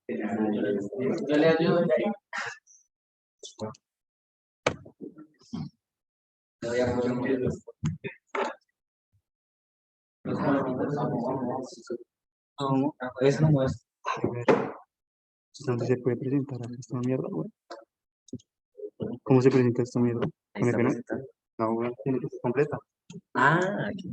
Yo le ayudo. Eso no es. ¿Dónde se puede presentar esta mierda, güey? ¿Cómo se presenta esta mierda? ¿Con FNAC? No, güey, tiene que ser completa. Ah, aquí.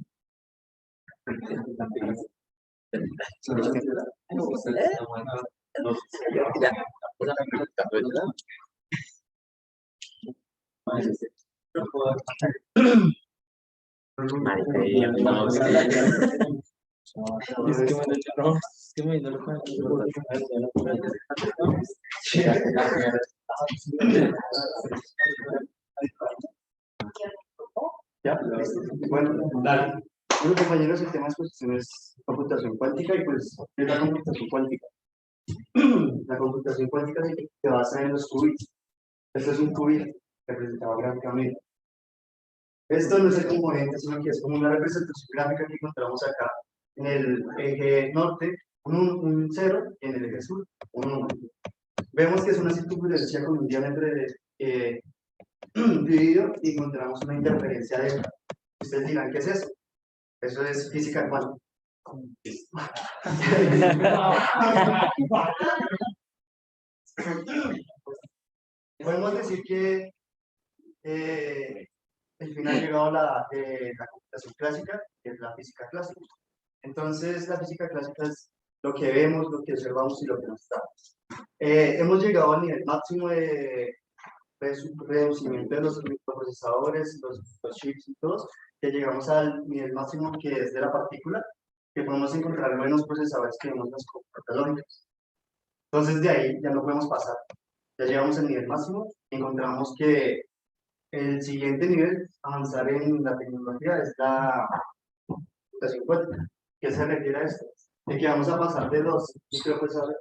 ¿Ya? Bueno, dale. Bueno, compañeros, el tema de exposición es computación cuántica y pues, ¿qué es la computación cuántica? La computación cuántica se basa en los qubits. Este es un qubit representado gráficamente. Esto no es el componente, sino que es como una representación gráfica que encontramos acá. En el eje norte, un 0 y en el eje sur, un 1. Vemos que es una circunferencia con un diámetro dividido y encontramos una interferencia delta. Ustedes dirán, ¿qué es eso? Eso es física cuántica. Podemos decir que el final ha llegado a la computación clásica, que es la física clásica. Entonces, la física clásica es lo que vemos, lo que observamos y lo que nos está. Hemos llegado al nivel máximo de reducimiento de los microprocesadores, los chips y todos, que llegamos al nivel máximo que es de la partícula, que podemos encontrarlo en los procesadores que vemos las computadoras lógicas. Entonces, de ahí ya no podemos pasar. Ya llegamos al nivel máximo y encontramos que el siguiente nivel, avanzar en la tecnología, es la computación cuántica. ¿Qué se refiere a esto? De que vamos a pasar de los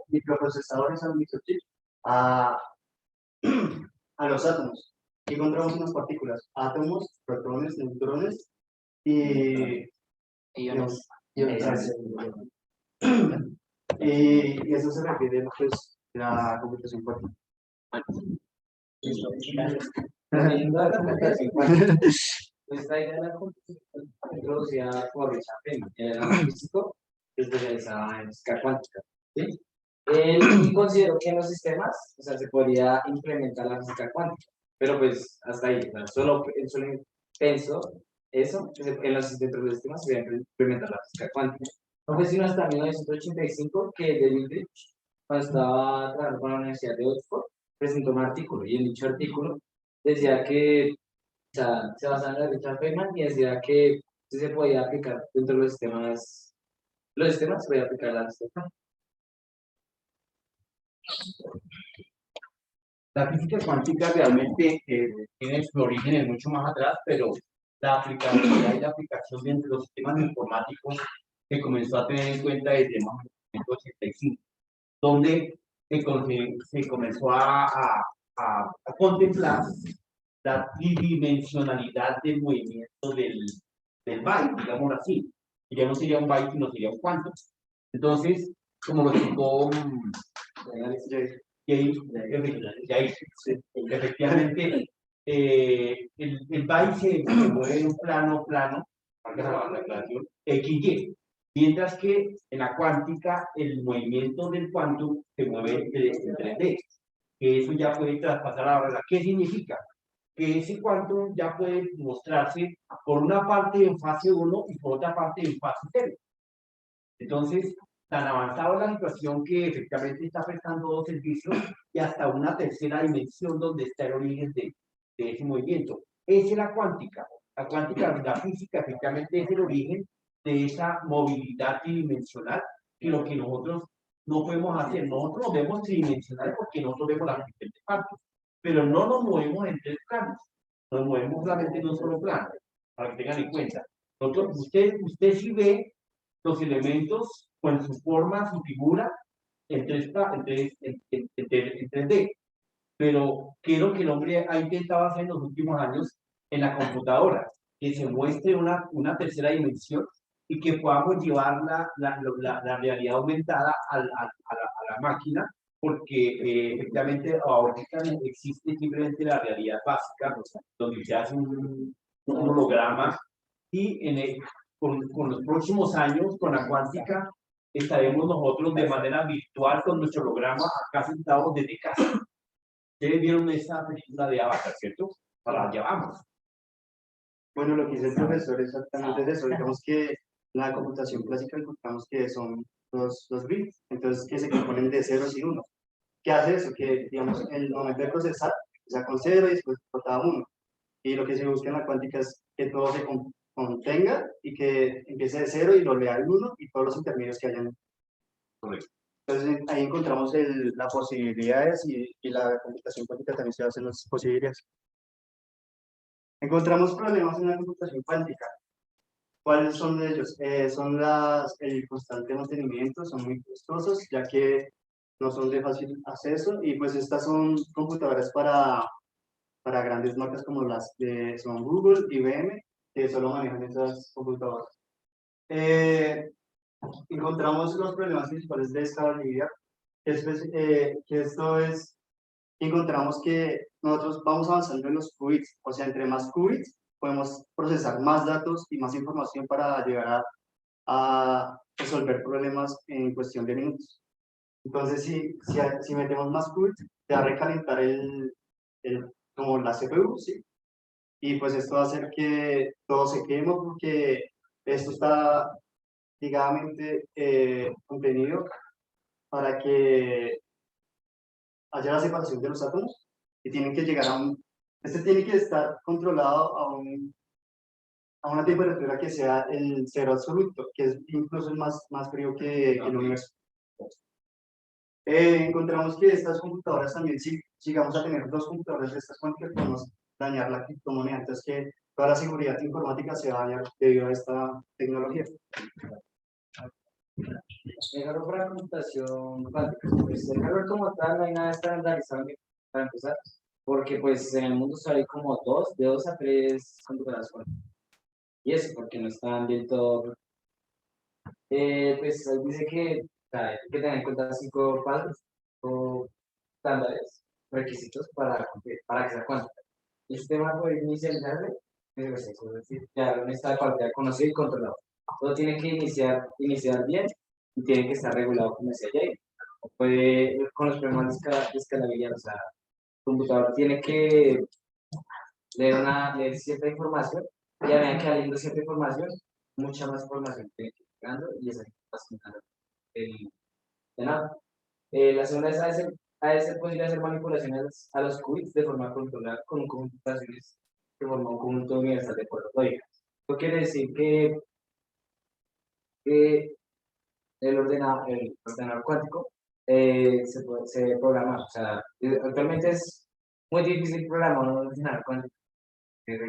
microprocesadores al microchip a los átomos. Y encontramos unas partículas, átomos, protones, neutrones y iones. Y eso se refiere pues, a la computación cuántica. Esta idea de la computación introducida por Richard Feynman, que era un físico que especializaba en física cuántica. ¿Sí? Él consideró que en los sistemas, o sea, se podría implementar la física cuántica, pero pues hasta ahí, o sea, solo pensó eso, que en los sistemas se podía implementar la física cuántica. No fue sino hasta 1985 que David Rich, cuando estaba trabajando con la Universidad de Oxford, presentó un artículo, y en dicho artículo decía que, o sea, se basaba en la de Richard Feynman y decía que sí se podía aplicar dentro de los sistemas se podía aplicar la física cuántica. La física cuántica realmente tiene su origen mucho más atrás, pero la aplicabilidad y la aplicación dentro de los sistemas informáticos se comenzó a tener en cuenta desde más o menos 1985, donde se comenzó a contemplar la tridimensionalidad del movimiento del byte, digamos así. Y ya no sería un byte, sino sería un quantum. Entonces, como lo explicó y ahí, efectivamente, el byte se mueve en un plano, valga la aclaración, XY. Mientras que en la cuántica el movimiento del quantum se mueve en 3D, que eso ya puede traspasar a la verdad. ¿Qué significa? Que ese quantum ya puede mostrarse por una parte en fase 1 y por otra parte en fase 0. Entonces, tan avanzada es la situación que efectivamente está prestando dos servicios y hasta una tercera dimensión donde está el origen de ese movimiento. Esa es la cuántica. La cuántica, la física, efectivamente es el origen de esa movilidad tridimensional y lo que nosotros no podemos hacer. Nosotros nos vemos tridimensionales porque nosotros vemos las diferentes partes, pero no nos movemos en 3 planos, nos movemos solamente en un solo plano, para que tengan en cuenta. Nosotros, usted sí ve los elementos con su forma, su figura, en 3D. Pero quiero que el hombre ha intentado hacer en los últimos años en la computadora, que se muestre una tercera dimensión y que podamos llevar la realidad aumentada a la máquina, porque efectivamente ahorita existe simplemente la realidad básica, donde se hace un holograma y con los próximos años, con la cuántica, estaremos nosotros de manera virtual con nuestro holograma acá sentados desde casa. Ustedes vieron esa película de Avatar, ¿cierto? Para allá vamos. Bueno, lo que dice el profesor exactamente es eso. Digamos que en la computación clásica encontramos que son los bits, entonces que se componen de ceros y unos. ¿Qué hace eso? Que, digamos, en el momento de procesar, empieza con 0 y después por cada 1. Y lo que se busca en la cuántica es que todo se contenga y que empiece de 0 y lo lea el 1 y todos los intermedios que hayan. Correcto. Entonces ahí encontramos las posibilidades y la computación cuántica también se basa en las posibilidades. Encontramos problemas en la computación cuántica. ¿Cuáles son de ellos? Son el constante mantenimiento, son muy costosos, ya que no son de fácil acceso, y pues estas son computadoras para grandes marcas como las que son Google, IBM, que solo manejan esas computadoras. Encontramos los problemas principales de escalabilidad, que esto es, encontramos que nosotros vamos avanzando en los qubits, o sea, entre más qubits podemos procesar más datos y más información para llegar a resolver problemas en cuestión de minutos. Entonces, si metemos más qubits, se va a recalentar como la CPU, ¿sí? Y pues esto va a hacer que todo se queme porque esto está ligadamente contenido para que haya la separación de los átomos y tienen que llegar este tiene que estar controlado a una temperatura que sea el cero absoluto, que es incluso más frío que el universo. Encontramos que estas computadoras también, si llegamos a tener dos computadoras de estas cuánticas, podemos dañar la criptomoneda, entonces que toda la seguridad informática se daña debido a esta tecnología. El hardware para computación cuántica, pues el hardware como tal no hay nada estandarizado para empezar, porque pues en el mundo solo hay como de 2 a 3 computadoras cuánticas. Y eso porque no están del todo. Pues ahí dice que hay que tener en cuenta 5 pasos o estándares, requisitos para que sea cuántica. El sistema puede inicializarse, es decir, ya no está cuántica conocido y controlado. Todo tiene que iniciar bien y tiene que estar regulado como decía Jay. Puede, con los problemas de escalabilidad, o sea, el computador tiene que leer cierta información y a medida que va leyendo cierta información, mucha más información tiene que ir llegando y esa información de nada. La segunda es ha de ser posible hacer manipulaciones a los qubits de forma controlada con computaciones que forman un conjunto universal de puertas lógicas. Esto quiere decir que el ordenador cuántico se puede programar. O sea, actualmente es muy difícil programar un ordenador cuántico que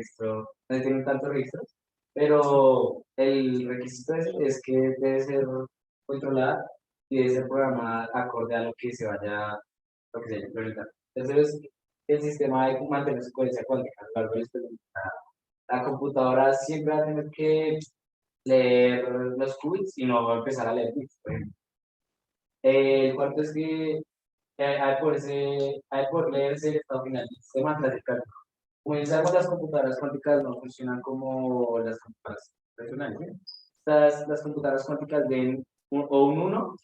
no tiene tantos registros, pero el requisito es que debe ser controlada y debe ser programada acorde a lo que se vaya a implementar. Entonces, el sistema de mantener su coherencia cuántica a lo largo del experimento. La computadora siempre va a tener que leer los qubits y no va a empezar a leer bits, por ejemplo. El cuarto es que hay por leerse el estado final del sistema tras el cálculo. comenzamos, las computadoras cuánticas no funcionan como las computadoras tradicionales, ¿sí? Las computadoras cuánticas ven o un 1,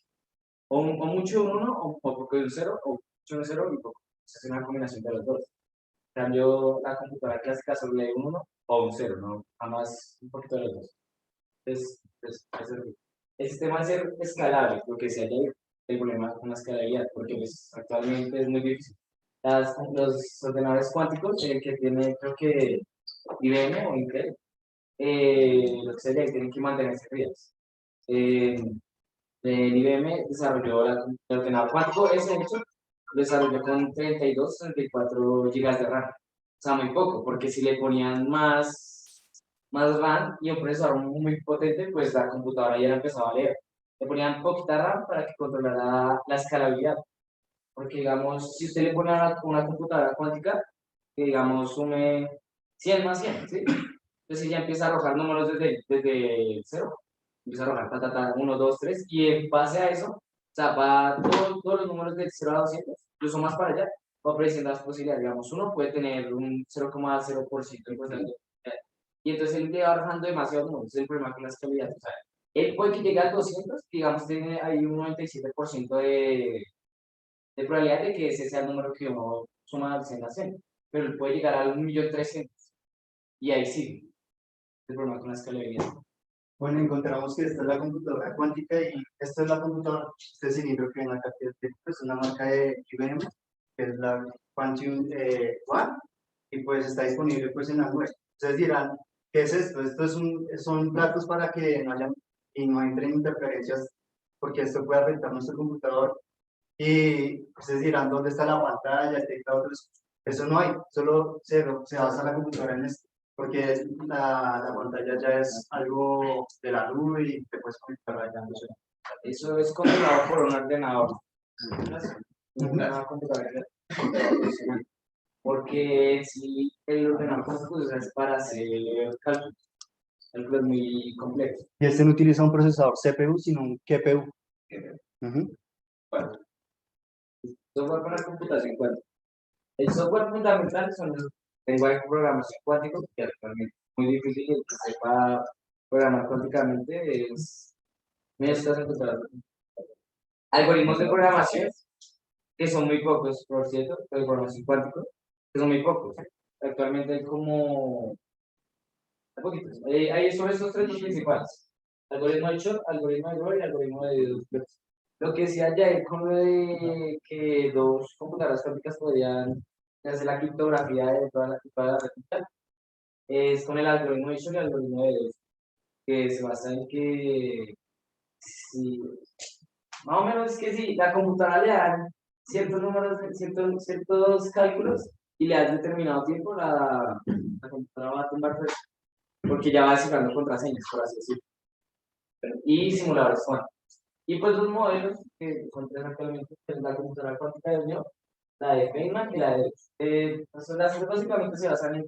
o mucho un 1, o poco de un 0, o mucho un 0 y poco. Es una combinación de los dos. En cambio, la computadora clásica solo lee un 1 o un 0, ¿no? Jamás un poquito de los dos. El sistema es ser escalable, lo que se haya el problema con la escalabilidad, porque pues, actualmente es muy difícil. Los ordenadores cuánticos, el que tiene, creo que IBM o Intel, lo que sería, tienen que mantenerse frías. El IBM desarrolló el ordenador cuántico, ese hecho, lo desarrolló con 32, 34 gigas de RAM. O sea, muy poco, porque si le ponían más RAM y un procesador muy potente, pues la computadora ya la empezaba a leer. Le ponían poquita RAM para que controlara la escalabilidad. Porque, digamos, si usted le pone a una computadora cuántica, que digamos sume 100 más 100, ¿sí? Entonces ya empieza a arrojar números desde el cero. Empieza a arrojar 1, 2, 3, y en base a eso, o sea, va todos los números del 0 a 200, incluso más para allá, va prediciendo las posibilidades. Digamos, uno puede tener un 0,0% de posibilidad. Y entonces él le va arrojando demasiado números, es el problema con la escalabilidad. O sea, él puede que llegue a 200, digamos, tiene ahí un 97% de probabilidad de que ese sea el número que uno suma al 100 a 100, pero él puede llegar a 1.300.000, y ahí sí, el problema con la escalabilidad. Bueno, encontramos que esta es la computadora cuántica y esta es la computadora, este cilindro que ven acá, que es una marca de IBM, que es la Quantum One, y pues está disponible pues en la web. Ustedes dirán, ¿qué es esto? Son platos para que no haya y no entren interferencias, porque esto puede afectar nuestro computador. Y ustedes dirán, ¿dónde está la pantalla, el teclado? Eso no hay, solo se basa la computadora en esto, porque la pantalla ya es algo de la nube y te puedes conectar allá. No sé. Eso es controlado por un ordenador. Una computadora profesional. Porque si el ordenador pues, es para hacer cálculos, cálculos muy complejos. Y este no utiliza un procesador CPU, sino un GPU. Bueno, software para computación cuántica. El software fundamental son los lenguajes de programación cuánticos, que actualmente es muy difícil que se sepa programar cuánticamente, es necesitas encontrar algoritmos de programación, que son muy pocos, por cierto, de programación cuántica, que son muy pocos. Actualmente hay como poquitos. Hay sobre estos tres los principales. Algoritmo de Shor, algoritmo de Grover y algoritmo de deducción. Lo que decía ya con lo de que dos computadoras cuánticas podrían hacer la criptografía de toda la red digital, es con el algoritmo de Shor y el algoritmo de deducción, que se basa en que si, más o menos es que si la computadora le dan ciertos números, ciertos cálculos y le das determinado tiempo, la computadora va a tumbar porque ya va descifrando contraseñas, por así decirlo, y simuladores cuánticos. Y pues los modelos que son tres actualmente, que es la computadora cuántica de unión, la de Feynman y la de las básicamente se basan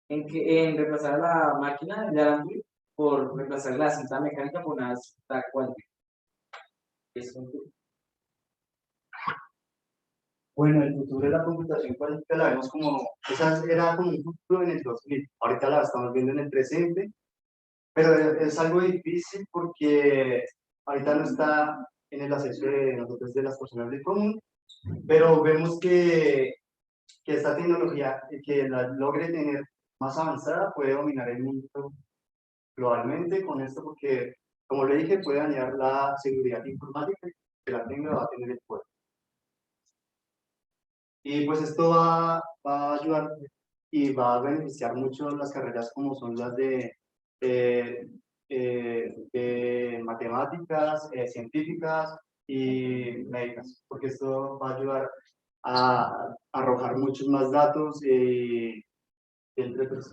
en reemplazar a la máquina de Alan Turing por reemplazar la cinta mecánica por una cinta cuántica. Bueno, el futuro de la computación cuántica la vemos como, esa era como un futuro en el 2000, ahorita la estamos viendo en el presente, pero es algo difícil porque ahorita no está en el acceso de nosotros, de las personas del común, pero vemos que esta tecnología, que la logre tener más avanzada, puede dominar el mundo globalmente con esto, porque, como le dije, puede dañar la seguridad informática, que la tenga va a tener el poder. Y pues esto va a ayudar y va a beneficiar mucho las carreras como son las de matemáticas, científicas y médicas, porque esto va a ayudar a arrojar muchos más datos entre otros.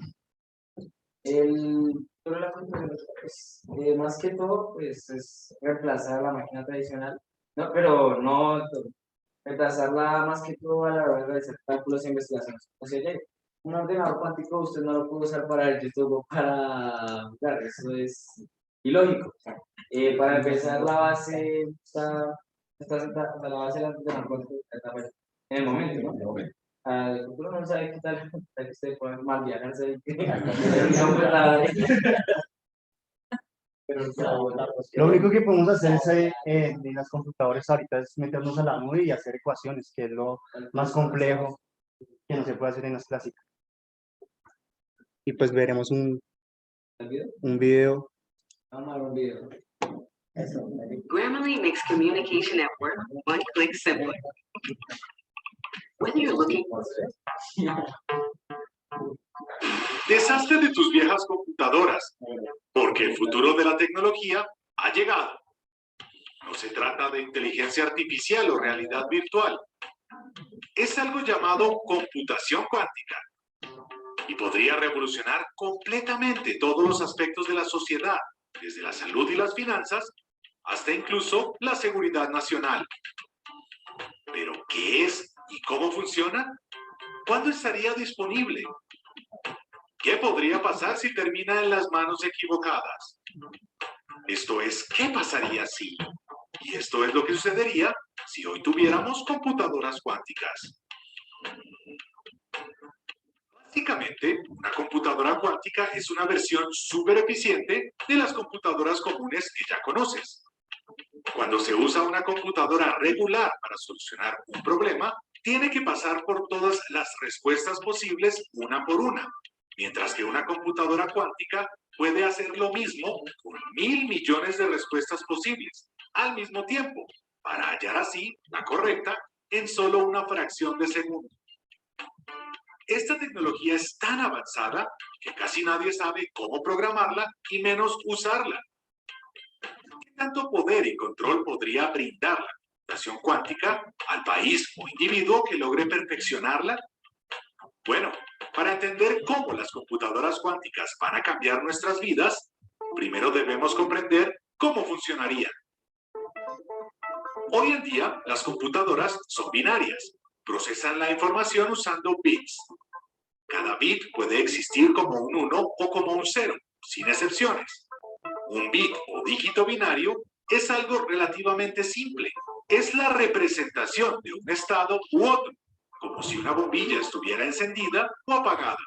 Sobre la computación, pues, más que todo, pues es reemplazar la máquina tradicional, no, pero no reemplazarla más que todo a la hora de realizar cálculos e investigaciones. O sea, un ordenador cuántico usted no lo puede usar para el YouTube o para jugar, eso es ilógico. Para empezar, la base está sentada, la base del ordenador cuántico está en el momento, ¿no? Al futuro no sabe qué tal que usted puede mal viajarse. Pero Lo único que podemos hacer es, en las computadoras ahorita es meternos a la nube y hacer ecuaciones, que es lo más complejo que no se puede hacer en las clásicas. Y pues veremos un video. Vamos a ver un video. Grammarly makes communication at work one click simpler. Whether you're looking Deshazte de tus viejas computadoras, porque el futuro de la tecnología ha llegado. No se trata de inteligencia artificial o realidad virtual. Es algo llamado computación cuántica y podría revolucionar completamente todos los aspectos de la sociedad, desde la salud y las finanzas hasta incluso la seguridad nacional. ¿Pero qué es y cómo funciona? ¿Cuándo estaría disponible? ¿Qué podría pasar si termina en las manos equivocadas? Esto es, ¿qué pasaría si? Y esto es lo que sucedería si hoy tuviéramos computadoras cuánticas. Básicamente, una computadora cuántica es una versión súper eficiente de las computadoras comunes que ya conoces. Cuando se usa una computadora regular para solucionar un problema, tiene que pasar por todas las respuestas posibles una por una, mientras que una computadora cuántica puede hacer lo mismo con 1000 millones de respuestas posibles al mismo tiempo, para hallar así la correcta en solo una fracción de segundo. Esta tecnología es tan avanzada que casi nadie sabe cómo programarla y menos usarla. ¿Qué tanto poder y control podría brindar la computación cuántica al país o individuo que logre perfeccionarla? Bueno, para entender cómo las computadoras cuánticas van a cambiar nuestras vidas, primero debemos comprender cómo funcionarían. Hoy en día, las computadoras son binarias. Procesan la información usando bits. Cada bit puede existir como un 1 o como un 0, sin excepciones. Un bit o dígito binario es algo relativamente simple. Es la representación de un estado u otro, como si una bombilla estuviera encendida o apagada.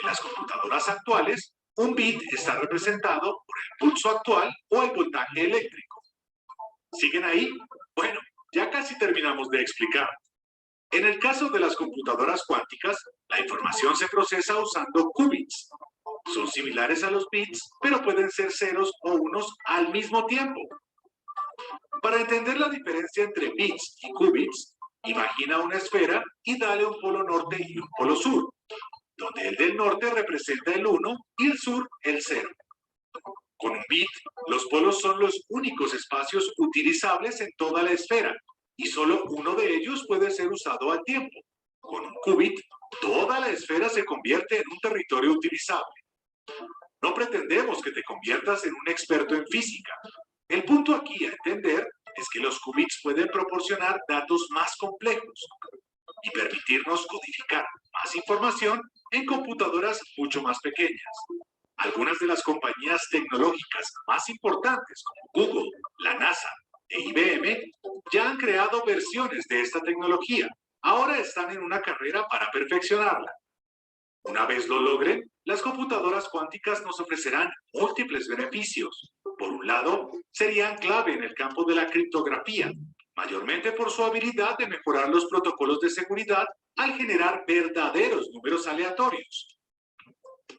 En las computadoras actuales, un bit está representado por el pulso actual o el voltaje eléctrico. ¿Siguen ahí? Bueno, ya casi terminamos de explicar. En el caso de las computadoras cuánticas, la información se procesa usando qubits. Son similares a los bits, pero pueden ser ceros o unos al mismo tiempo. Para entender la diferencia entre bits y qubits, imagina una esfera y dale un polo norte y un polo sur, donde el del norte representa el 1 y el sur el 0. Con un bit, los polos son los únicos espacios utilizables en toda la esfera, y solo uno de ellos puede ser usado al tiempo. Con un qubit, toda la esfera se convierte en un territorio utilizable. No pretendemos que te conviertas en un experto en física. El punto aquí a entender es que los qubits pueden proporcionar datos más complejos y permitirnos codificar más información en computadoras mucho más pequeñas. Algunas de las compañías tecnológicas más importantes, como Google, la NASA e IBM, ya han creado versiones de esta tecnología. Ahora están en una carrera para perfeccionarla. Una vez lo logren, las computadoras cuánticas nos ofrecerán múltiples beneficios. Por un lado, serían clave en el campo de la criptografía, mayormente por su habilidad de mejorar los protocolos de seguridad al generar verdaderos números aleatorios.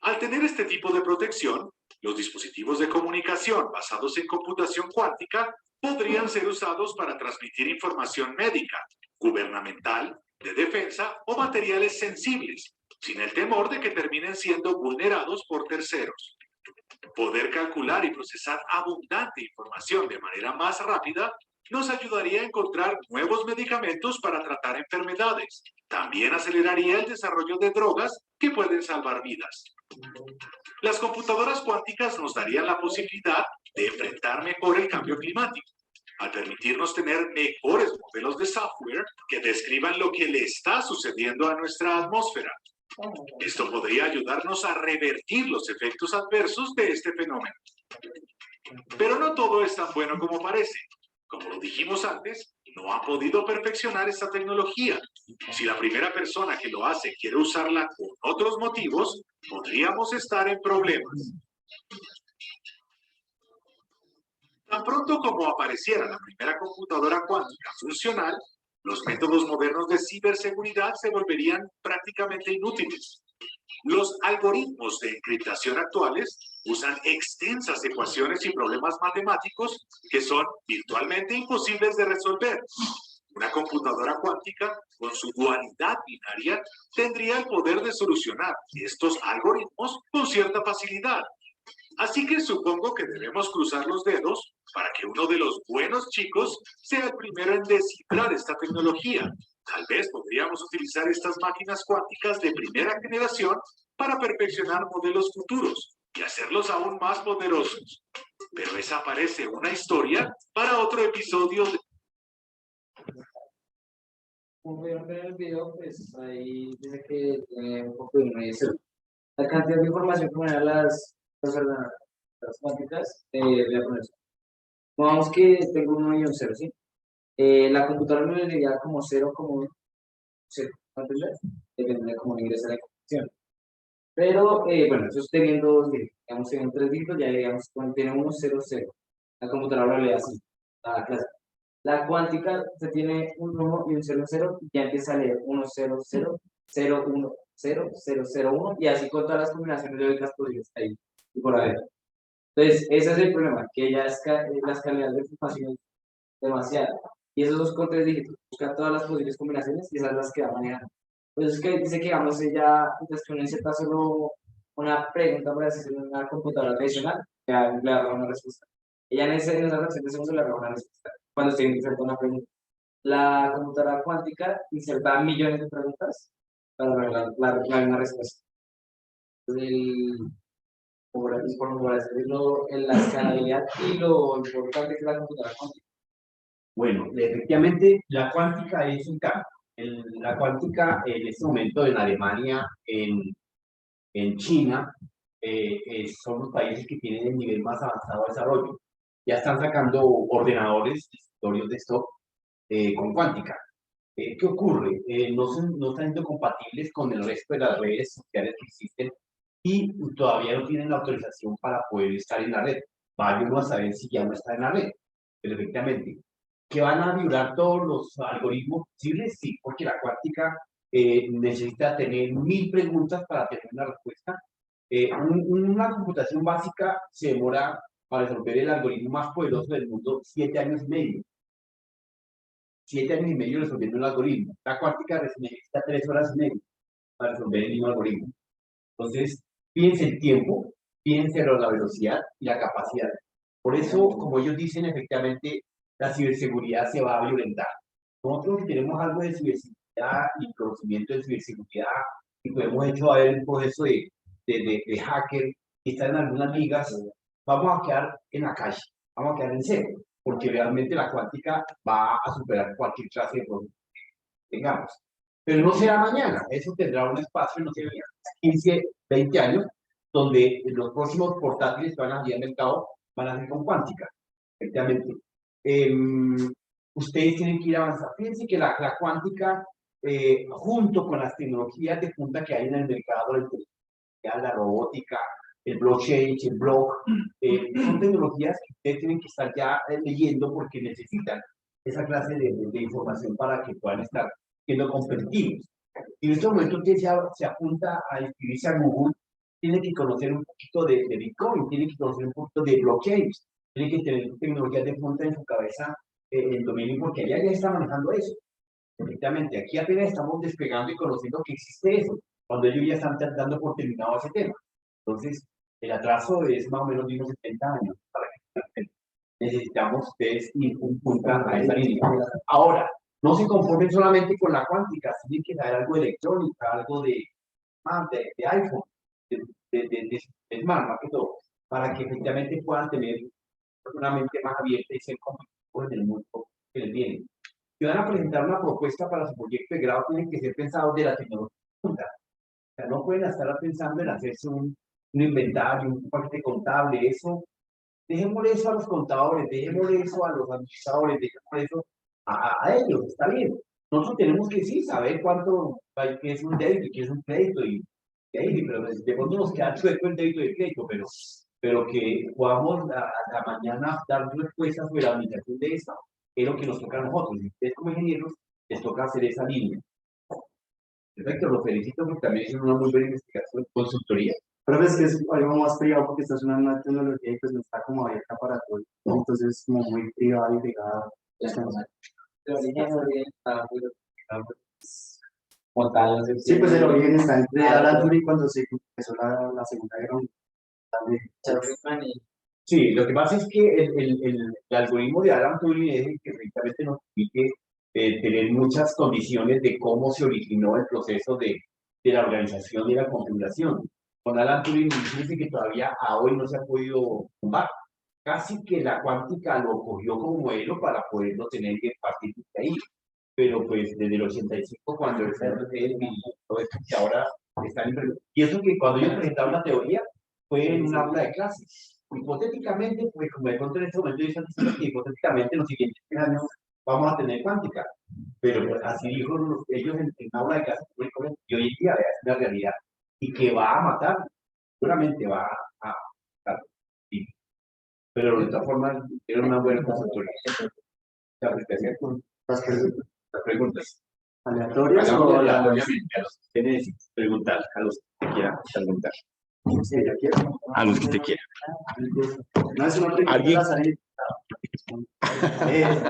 Al tener este tipo de protección, los dispositivos de comunicación basados en computación cuántica podrían ser usados para transmitir información médica, gubernamental, de defensa o materiales sensibles, sin el temor de que terminen siendo vulnerados por terceros. Poder calcular y procesar abundante información de manera más rápida nos ayudaría a encontrar nuevos medicamentos para tratar enfermedades. También aceleraría el desarrollo de drogas que pueden salvar vidas. Las computadoras cuánticas nos darían la posibilidad de enfrentar mejor el cambio climático, al permitirnos tener mejores modelos de software que describan lo que le está sucediendo a nuestra atmósfera. Esto podría ayudarnos a revertir los efectos adversos de este fenómeno. Pero no todo es tan bueno como parece. Como lo dijimos antes, no ha podido perfeccionar esta tecnología. Si la primera persona que lo hace quiere usarla con otros motivos, podríamos estar en problemas. Tan pronto como apareciera la primera computadora cuántica funcional, los métodos modernos de ciberseguridad se volverían prácticamente inútiles. Los algoritmos de encriptación actuales usan extensas ecuaciones y problemas matemáticos que son virtualmente imposibles de resolver. Una computadora cuántica, con su dualidad binaria, tendría el poder de solucionar estos algoritmos con cierta facilidad. Así que supongo que debemos cruzar los dedos para que uno de los buenos chicos sea el primero en descifrar esta tecnología. Tal vez podríamos utilizar estas máquinas cuánticas de primera generación para perfeccionar modelos futuros y hacerlos aún más poderosos. Pero esa parece una historia para otro episodio de... Como vieron en el video, pues ahí dice que tiene un poco de una y cero. La cantidad de información que manejan las cuánticas, voy a poner eso. Vamos que tengo un 1 y un 0, ¿sí? La computadora me diría como 0, como 0, ¿me entiendes? Depende de cómo ingresa la información. Pero, bueno, eso estoy viendo 2 dígitos. Digamos, en 3 dígitos, ya digamos, cuando tiene 1, 0, 0. La computadora lo lee así, la clase. La cuántica se tiene un 1 y un 0, 0, y ya empieza a leer 1, 0, 0, 0, 1, 0, 0, 0, 1, y así con todas las combinaciones lógicas posibles ahí, y por ahí. Entonces, ese es el problema, que ya las calidades de información es demasiado. Y esos 2 con 3 dígitos, buscan todas las posibles combinaciones y esas son las que va manejando. Pues es que dice que, digamos, ella, entonces que uno inserta solo una pregunta para hacer una computadora tradicional, ya le da una respuesta. Ella en esa fracción de segundo le da una respuesta cuando se inserta una pregunta. La computadora cuántica inserta millones de preguntas para revelar la misma respuesta. Por decirlo, en la escalabilidad y lo importante que es la computadora cuántica. Bueno, efectivamente, la cuántica es un cambio. La cuántica en este momento en Alemania, en China, son los países que tienen el nivel más avanzado de desarrollo. Ya están sacando ordenadores, escritorios de stock con cuántica. ¿Qué ocurre? No están siendo compatibles con el resto de las redes sociales que existen y todavía no tienen la autorización para poder estar en la red. Vaya uno a saber si ya no está en la red, pero efectivamente. ¿Que van a violar todos los algoritmos posibles? Sí, porque la cuántica necesita tener 1000 preguntas para tener una respuesta. Una computación básica se demora para resolver el algoritmo más poderoso del mundo 7 años y medio. 7 años y medio resolviendo el algoritmo. La cuántica necesita 3 horas y media para resolver el mismo algoritmo. Entonces, fíjense el tiempo, fíjense la velocidad y la capacidad. Por eso, como ellos dicen, efectivamente, la ciberseguridad se va a violentar. Nosotros que tenemos algo de ciberseguridad y conocimiento de ciberseguridad, y pues hemos hecho a ver un proceso de hacker y están en algunas ligas, vamos a quedar en la calle, vamos a quedar en cero, porque realmente la cuántica va a superar cualquier clase de problema que tengamos. Pero no será mañana, eso tendrá un espacio, no sé, 15, 20 años, donde los próximos portátiles que van a salir al mercado van a ser con cuántica, efectivamente. Ustedes tienen que ir avanzando. Fíjense que la cuántica, junto con las tecnologías de punta que hay en el mercado, la robótica, el blockchain, el block, son tecnologías que ustedes tienen que estar ya leyendo porque necesitan esa clase de información para que puedan estar siendo competitivos. Y en este momento usted se apunta a inscribirse a Google, tiene que conocer un poquito de Bitcoin, tiene que conocer un poquito de blockchain, tiene que tener tecnologías de punta en su cabeza el dominio, porque allá ya está manejando eso. Efectivamente, aquí apenas estamos despegando y conociendo que existe eso, cuando ellos ya están dando por terminado ese tema. Entonces, el atraso es más o menos de unos 70 años para que necesitamos ustedes ir un punto a esa línea. Ahora, no se conformen solamente con la cuántica, tienen que saber algo de electrónica, algo de iPhone, de Smart, más que todo, para que efectivamente puedan tener una mente más abierta y ser competitivos en el mundo que les viene. Si van a presentar una propuesta para su proyecto de grado, tienen que ser pensados de la tecnología. O sea, no pueden estar pensando en hacerse un inventario, un paquete contable, eso. Dejémosle eso a los contadores, dejémosle eso a los administradores, dejémosle eso a ellos, está bien. Nosotros tenemos que sí saber cuánto, qué es un débito y qué es un crédito, pero pues, de pronto nos queda chueco el débito y el crédito, pero que podamos a mañana dar respuestas sobre la administración de esta, es lo que nos toca a nosotros. Y ustedes como ingenieros les toca hacer esa línea. Perfecto, lo felicito porque también es una muy buena investigación, consultoría. Pero es que es algo más privado porque esta es una nueva tecnología y pues no está como abierta para todo. Entonces es como muy privada y pegada. El origen está muy montado. Sí, pues el origen está entre Alan Turing cuando se empezó la Segunda Guerra Mundial. Charles Rickman y Sí, lo que pasa es que el algoritmo de Alan Turing es el que efectivamente nos permite tener muchas condiciones de cómo se originó el proceso de la organización y la configuración. Con Alan Turing dice que todavía a hoy no se ha podido tumbar. Casi que la cuántica lo cogió como modelo para poderlo tener que partir de ahí. Pero pues desde el 85, cuando el CRT y todo esto que ahora están... Y eso que cuando yo presentaba la teoría fue en un aula de clases. Hipotéticamente, pues como de pronto en este momento yo diciendo que hipotéticamente en los siguientes 3 años vamos a tener cuántica. Pero pues, así dijo ellos en aula de clases y hoy en día es una realidad. Y que va a matar, seguramente va a matar. Sí. Pero de todas formas, era una buena consultoría. Las preguntas. ¿Aleatorias Hagamos o aleatoriamente a los que necesites preguntar, a los que te quieran preguntar. Sí, ya quiero. A los que te quieran. No es una pregunta ¿Alguien? de la salida.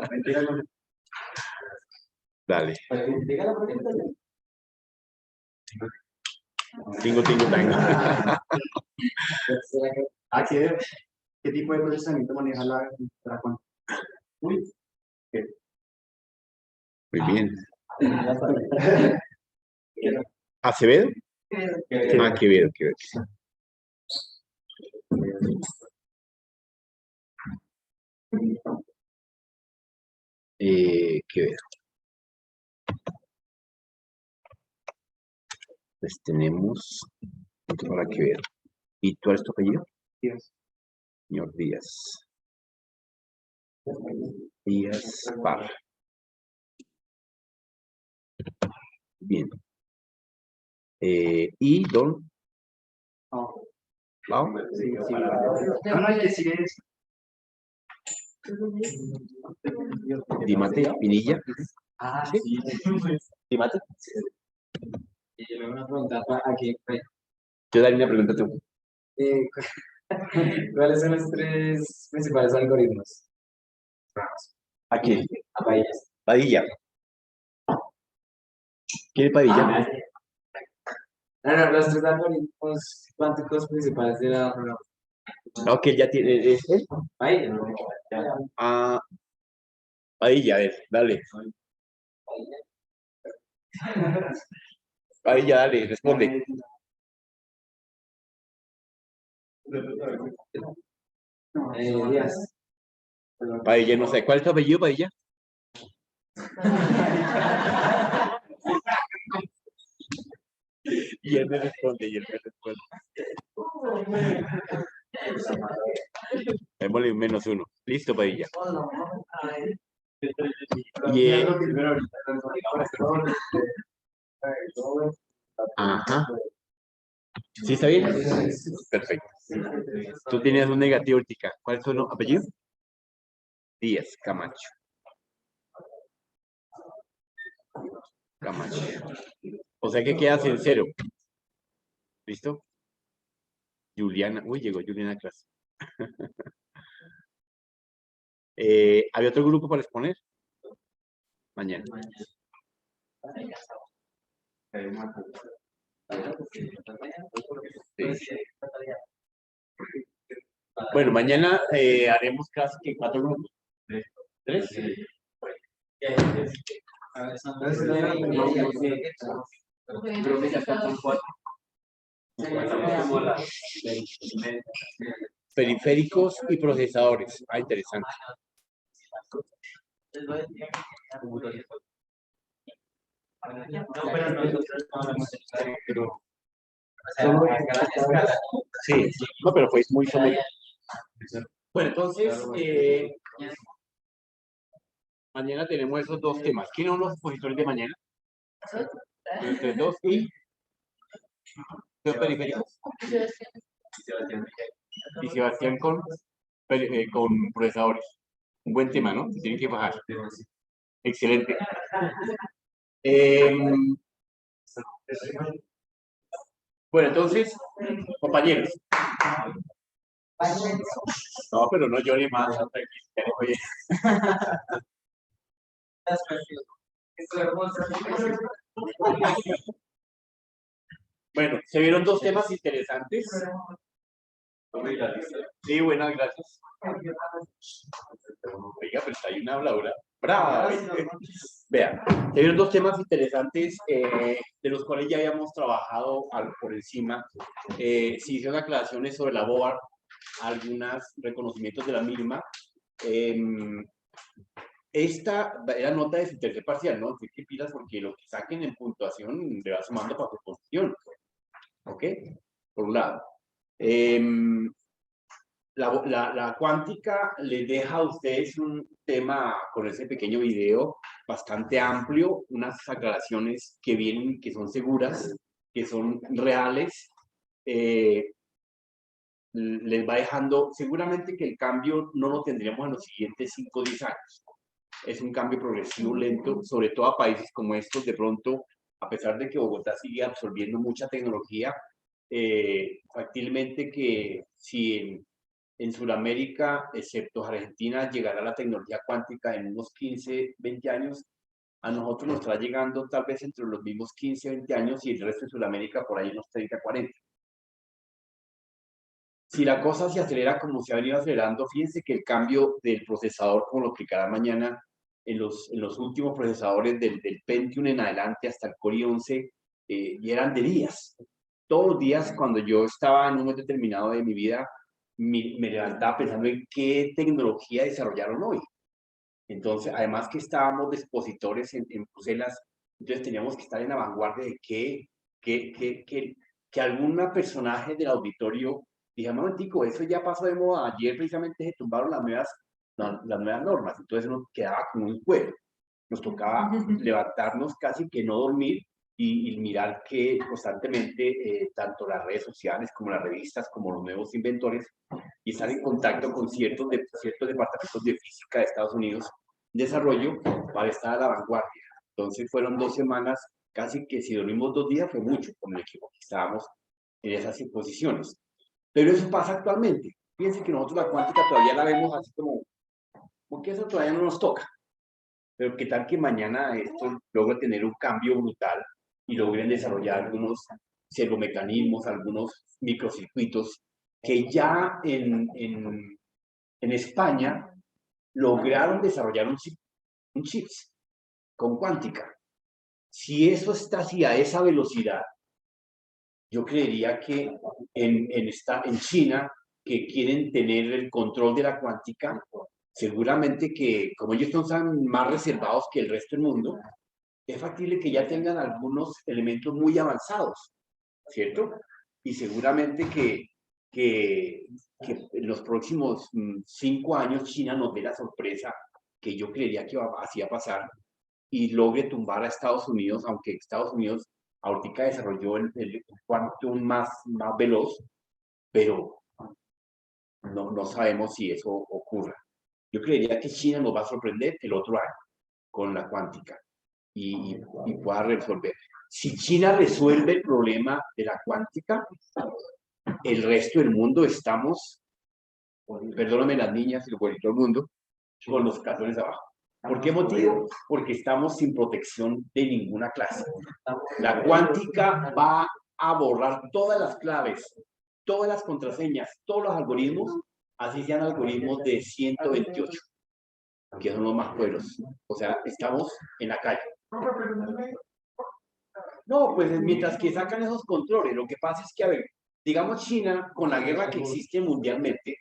Mentira, no. Dale. Diga la pregunta. Tingo, tango. ¿Qué tipo de procesamiento maneja la cuántica? Uy, Muy bien. ¿Acevedo? Ah, Quevedo. Quevedo. Pues tenemos para Quevedo. ¿Y tú eres tu apellido? Dios. Señor Díaz. Díaz Parra. Bien. ¿Y don? No, ¿Pau? sí, sí. No, hay que seguir eso. Dimate, Pinilla. Ah, ¿Sí? sí. Dimate. y yo le voy a preguntar aquí, Yo daré una pregunta tú. eh, ¿cuáles son los 3 principales algoritmos? ¿A quién? A países. Padilla. ¿Quién es Padilla? No, los 3 algoritmos cuánticos principales de la programación. Ok, ya tiene. ¿Es él? Países, ¿no? Ah, Padilla, a ver, dale. Padilla, dale, responde. Díaz. Padilla, no sé. ¿Cuál es tu apellido, Padilla? Y él me responde, Démosle un -1. Listo, Padilla. Y ajá. ¿Sí está bien? Perfecto. Tú tenías un negativo ahorita. ¿Cuál es tu apellido? Díaz Camacho. Camacho. O sea que quedas en 0. ¿Listo? Juliana. Uy, llegó Juliana a clase. ¿Había otro grupo para exponer? Mañana. Sí. Bueno, mañana haremos casi que 4 grupos. 3. Creo que ya faltan 4. Periféricos y procesadores. Ah, interesante. Sí, no, pero fue muy somero. Bueno, entonces, Mañana tenemos esos dos temas. ¿Quiénes son los expositores de mañana? Ustedes dos y los periféricos. Y Sebastián con procesadores. Un buen tema, ¿no? Se tienen que bajar. Excelente. Bueno, entonces, compañeros. No, pero no llore más. Oye. Bueno, se vieron dos temas interesantes. Sí, buenas, gracias. Oiga, pero está ahí una habladora. ¡Brava! Vean, se vieron dos temas interesantes de los cuales ya habíamos trabajado por encima. Se hicieron aclaraciones sobre la BOAR, algunos reconocimientos de la misma. Esta era nota de su tercer parcial, ¿no? Así que pilas porque lo que saquen en puntuación le va sumando para su posición. ¿Ok? Por un lado. La cuántica les deja a ustedes un tema con ese pequeño video bastante amplio, unas aclaraciones que vienen, que son seguras, que son reales. Les va dejando, seguramente que el cambio no lo tendríamos en los siguientes 5 o 10 años. Es un cambio progresivo, lento, sobre todo a países como estos. De pronto, a pesar de que Bogotá sigue absorbiendo mucha tecnología, fácilmente que si en Sudamérica, excepto Argentina, llegará la tecnología cuántica en unos 15, 20 años, a nosotros nos está llegando tal vez entre los mismos 15, 20 años y el resto de Sudamérica por ahí unos 30, 40. Si la cosa se acelera como se ha venido acelerando, fíjense que el cambio del procesador, como lo que cada mañana en los últimos procesadores del Pentium en adelante hasta el Core i11, y eran de días. Todos los días, cuando yo estaba en un momento determinado de mi vida, me levantaba pensando en qué tecnología desarrollaron hoy. Entonces, además que estábamos de expositores en Bruselas, entonces teníamos que estar en la vanguardia de que algún personaje del auditorio dije, un momentico, eso ya pasó de moda. Ayer precisamente se tumbaron las nuevas normas, entonces nos quedaba como un juego. Nos tocaba levantarnos casi que no dormir y mirar que constantemente tanto las redes sociales como las revistas como los nuevos inventores y estar en contacto con ciertos departamentos de física de Estados Unidos desarrollo para estar a la vanguardia. Entonces fueron 2 semanas, casi que si dormimos 2 días fue mucho con el equipo que estábamos en esas posiciones. Pero eso pasa actualmente. Fíjense que nosotros la cuántica todavía la vemos así como, porque eso todavía no nos toca. Pero qué tal que mañana esto logre tener un cambio brutal y logren desarrollar algunos servomecanismos, algunos microcircuitos que ya en España lograron desarrollar un chip con cuántica. Si eso está así a esa velocidad, yo creería que en China, que quieren tener el control de la cuántica, seguramente que como ellos son más reservados que el resto del mundo, es factible que ya tengan algunos elementos muy avanzados, ¿cierto? Y seguramente que en los próximos 5 años China nos dé la sorpresa que yo creería que así va a pasar y logre tumbar a Estados Unidos, aunque Estados Unidos ahorita desarrolló el quantum más veloz, pero no sabemos si eso ocurra. Yo creería que China nos va a sorprender el otro año con la cuántica y pueda resolver. Si China resuelve el problema de la cuántica, el resto del mundo estamos, perdóname las niñas y el bonito del mundo, con los calzones abajo. ¿Por qué motivo? Porque estamos sin protección de ninguna clase. La cuántica va a borrar todas las claves, todas las contraseñas, todos los algoritmos, así sean algoritmos de 128, que son los más poderosos. O sea, estamos en la calle. No, pues mientras que sacan esos controles, lo que pasa es que, a ver, digamos China, con la guerra que existe mundialmente,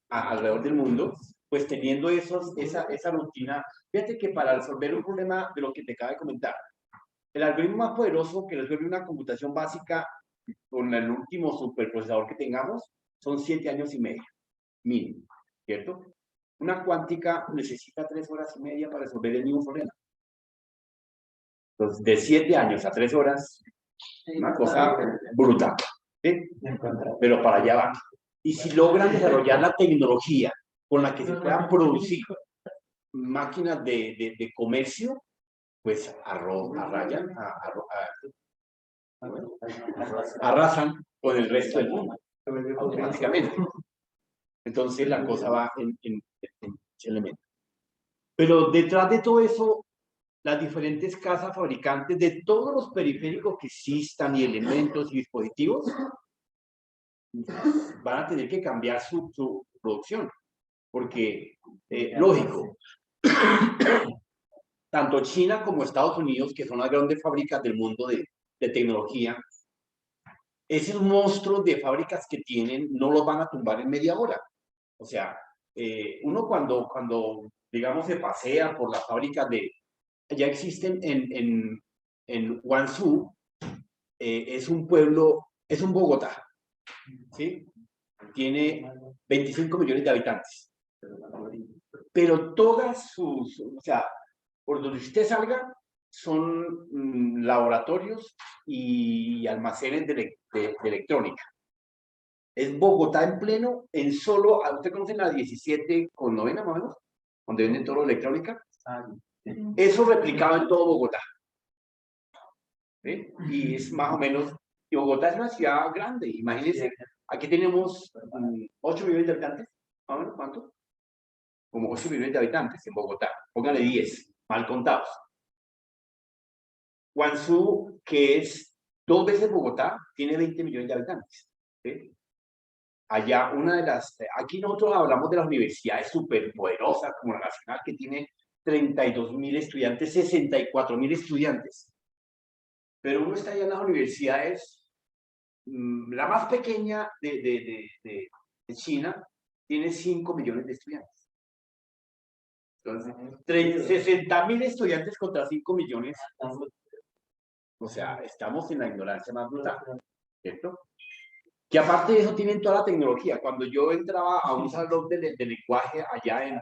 alrededor del mundo, pues teniendo esa rutina, fíjate que para resolver un problema de lo que te acabo de comentar, el algoritmo más poderoso que resuelve una computación básica con el último superprocesador que tengamos son 7 años y medio, mínimo, ¿cierto? Una cuántica necesita 3 horas y media para resolver el mismo problema. Entonces, de 7 años a 3 horas, una cosa brutal. ¿Sí? Pero para allá va. Y si logran desarrollar la tecnología con la que se puedan producir máquinas de comercio, pues arrasan con el resto del mundo, automáticamente. Entonces la cosa va en ese elemento. Pero detrás de todo eso, las diferentes casas fabricantes de todos los periféricos que existan y elementos y dispositivos van a tener que cambiar su producción. Porque, lógico, tanto China como Estados Unidos, que son las grandes fábricas del mundo de tecnología, esos monstruos de fábricas que tienen no los van a tumbar en media hora. O sea, uno cuando digamos, se pasea por las fábricas ya existen en Guangzhou, es un pueblo, es un Bogotá, ¿sí? Tiene 25 millones de habitantes. Pero todas o sea, por donde usted salga, son laboratorios y almacenes de electrónica. Es Bogotá en pleno, ¿usted conoce la 17/9 más o menos? Donde venden todo lo electrónica. Eso replicado en todo Bogotá. ¿Sí? Y es más o menos, y Bogotá es una ciudad grande, imagínense, aquí tenemos 8 millones de habitantes, más o menos, ¿cuánto? Como 8 millones de habitantes en Bogotá, póngale 10, mal contados. Guangzhou, que es 2 veces Bogotá, tiene 20 millones de habitantes. ¿Sí? Allá, aquí nosotros hablamos de las universidades superpoderosas, como la Nacional, que tiene 32.000 estudiantes, 64.000 estudiantes. Pero uno está allá en las universidades, la más pequeña de China, tiene 5 millones de estudiantes. Entonces, 60.000 estudiantes contra 5 millones. O sea, estamos en la ignorancia más brutal, ¿cierto? Que aparte de eso tienen toda la tecnología. Cuando yo entraba a un salón de lenguaje allá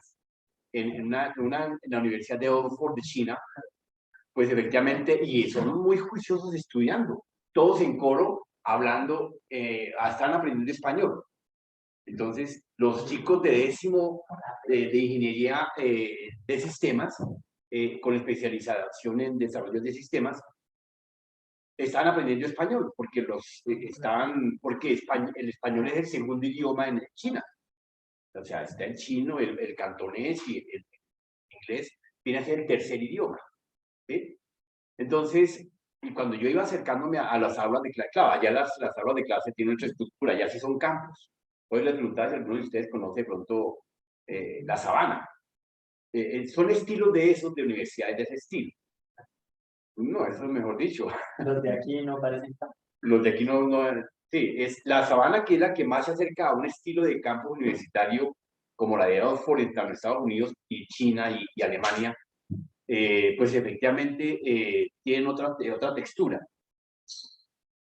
en la Universidad de Oxford de China, pues efectivamente, y son muy juiciosos estudiando, todos en coro, hablando, están aprendiendo español. Entonces, los chicos de 10º de ingeniería de sistemas, con especialización en desarrollo de sistemas, están aprendiendo español, porque el español es el segundo idioma en China. O sea, está el chino, el cantonés y el inglés viene a ser el tercer idioma. ¿Sí? Entonces, y cuando yo iba acercándome a las aulas de clase, claro, allá las aulas de clase tienen otra estructura, ya sí son campus. Hoy les preguntaba si alguno de ustedes conoce de pronto La Sabana. Son estilos de esos, de universidades de ese estilo. No, eso es mejor dicho. Los de aquí no parecen tan. Los de aquí no, sí, es La Sabana, que es la que más se acerca a un estilo de campus universitario como la de Oxford entre los Estados Unidos y China y Alemania, pues efectivamente tienen otra textura.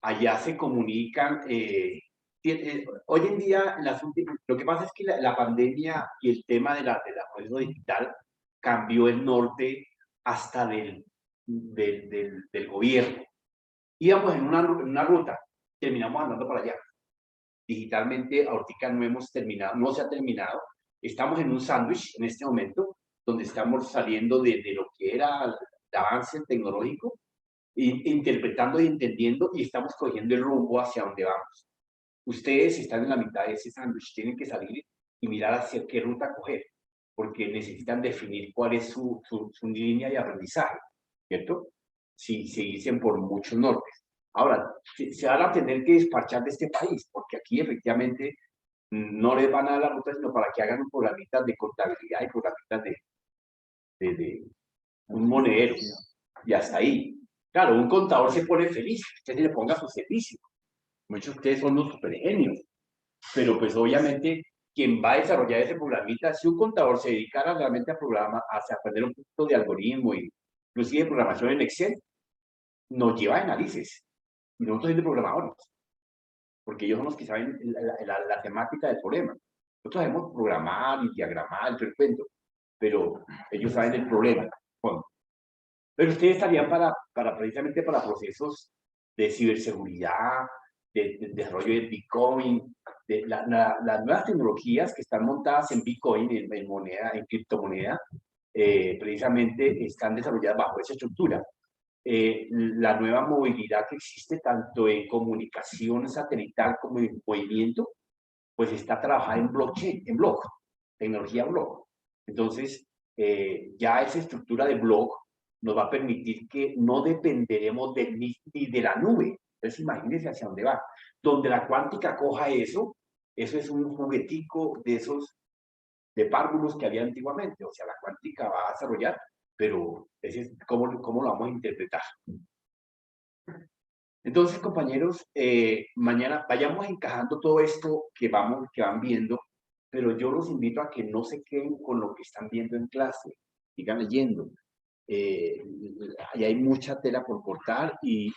Allá se comunican, hoy en día, lo que pasa es que la pandemia y el tema del proceso digital cambió el norte hasta del gobierno. Íbamos en una ruta, terminamos andando para allá. Digitalmente, ahorita no se ha terminado. Estamos en un sándwich en este momento, donde estamos saliendo de lo que era el avance tecnológico, interpretando y entendiendo, y estamos cogiendo el rumbo hacia donde vamos. Ustedes están en la mitad de ese sándwich, tienen que salir y mirar hacia qué ruta coger, porque necesitan definir cuál es su línea de aprendizaje, ¿cierto? Si se dicen por muchos nortes. Ahora, se van a tener que despachar de este país, porque aquí efectivamente no les van a dar la ruta, sino para que hagan un programita de contabilidad y programitas de un monedero, y hasta ahí. Claro, un contador se pone feliz, usted le ponga su servicio. Muchos de ustedes son los supergenios, pero pues obviamente quien va a desarrollar ese programita, si un contador se dedicara realmente a aprender un poquito de algoritmo y inclusive de programación en Excel, nos lleva de narices. Y nosotros somos programadores, porque ellos son los que saben la temática del problema. Nosotros sabemos programar y diagramar, todo el cuento, pero ellos saben el problema. Bueno, pero ustedes estarían precisamente para procesos de ciberseguridad, de desarrollo de Bitcoin, de las nuevas tecnologías que están montadas en Bitcoin, en moneda, en criptomoneda, precisamente están desarrolladas bajo esa estructura. La nueva movilidad que existe tanto en comunicación satelital como en movimiento, pues está trabajada en blockchain, en block, tecnología block. Entonces, ya esa estructura de block nos va a permitir que no dependeremos ni de la nube. Entonces, imagínense hacia dónde va. Donde la cuántica coja eso es un juguetico de esos de párvulos que había antiguamente. O sea, la cuántica va a desarrollar, pero ese es cómo lo vamos a interpretar. Entonces, compañeros, mañana vayamos encajando todo esto que van viendo, pero yo los invito a que no se queden con lo que están viendo en clase, sigan leyendo. Ahí hay mucha tela por cortar y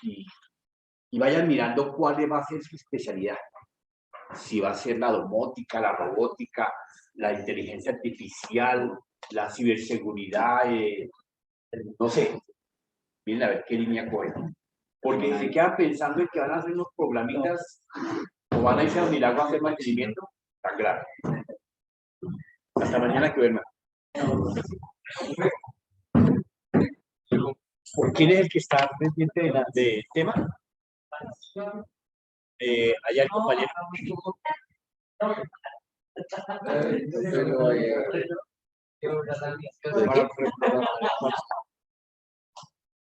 vayan mirando cuál va a ser su especialidad. Si va a ser la domótica, la robótica, la inteligencia artificial, la ciberseguridad, no sé. Miren a ver qué línea cogen. Porque si se quedan pensando en que van a hacer unos programitas o van a irse a Unilagua a hacer mantenimiento, tan grave. Hasta mañana que verme. ¿Quién es el que está pendiente del tema? Allá el compañero.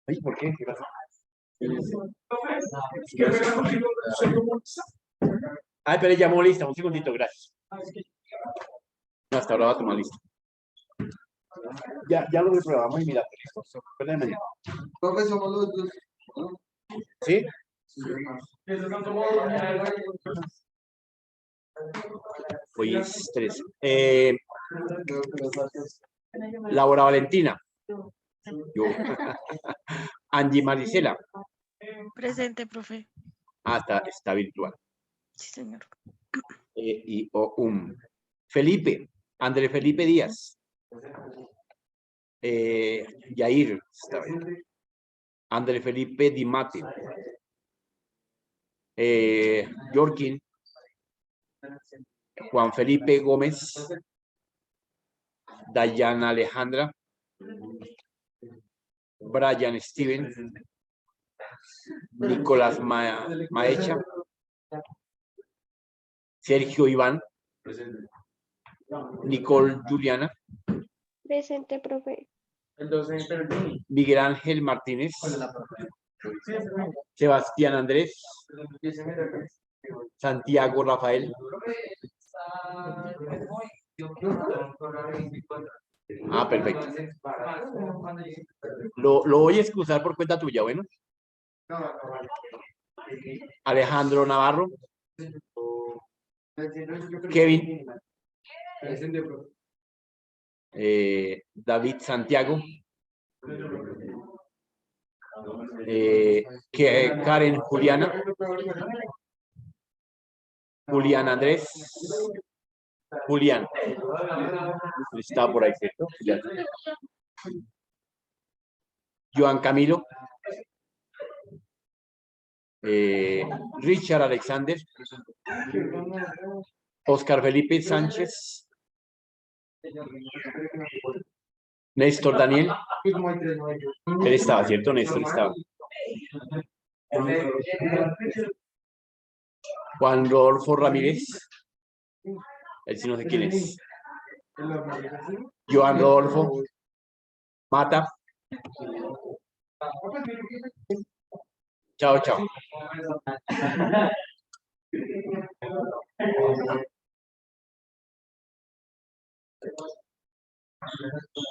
Ay, ¿por qué? ¿Qué pasa? Ay, pero llamó lista, un segundito, gracias. No, hasta ahora va a tomar lista. Ya lo reprobamos y mira, de mañana. Profe, somos los dos. ¿Sí? Hoy es 3. Laura Valentina. Yo. Angie Maricela. Presente, profe. Está virtual. Sí, señor. Felipe, André Felipe Díaz. Yair, está bien. André Felipe Di Mate. Yorkin. Juan Felipe Gómez. Dayana Alejandra. Brian Steven. Nicolás Maecha. Sergio Iván. Nicole Juliana. Presente, profe. Miguel Ángel Martínez. Sebastián Andrés. Santiago Rafael. Perfecto. Lo voy a excusar por cuenta tuya, bueno. Alejandro Navarro. Kevin. David Santiago. Karen Juliana. Julián Andrés. Julián. Está por ahí, ¿cierto? Joan Camilo. Richard Alexander. Oscar Felipe Sánchez. Néstor Daniel. Él estaba, ¿cierto? Néstor estaba. Juan Rodolfo Ramírez. Él sí no sé quién es. Joan Rodolfo Mata. Chao, chao.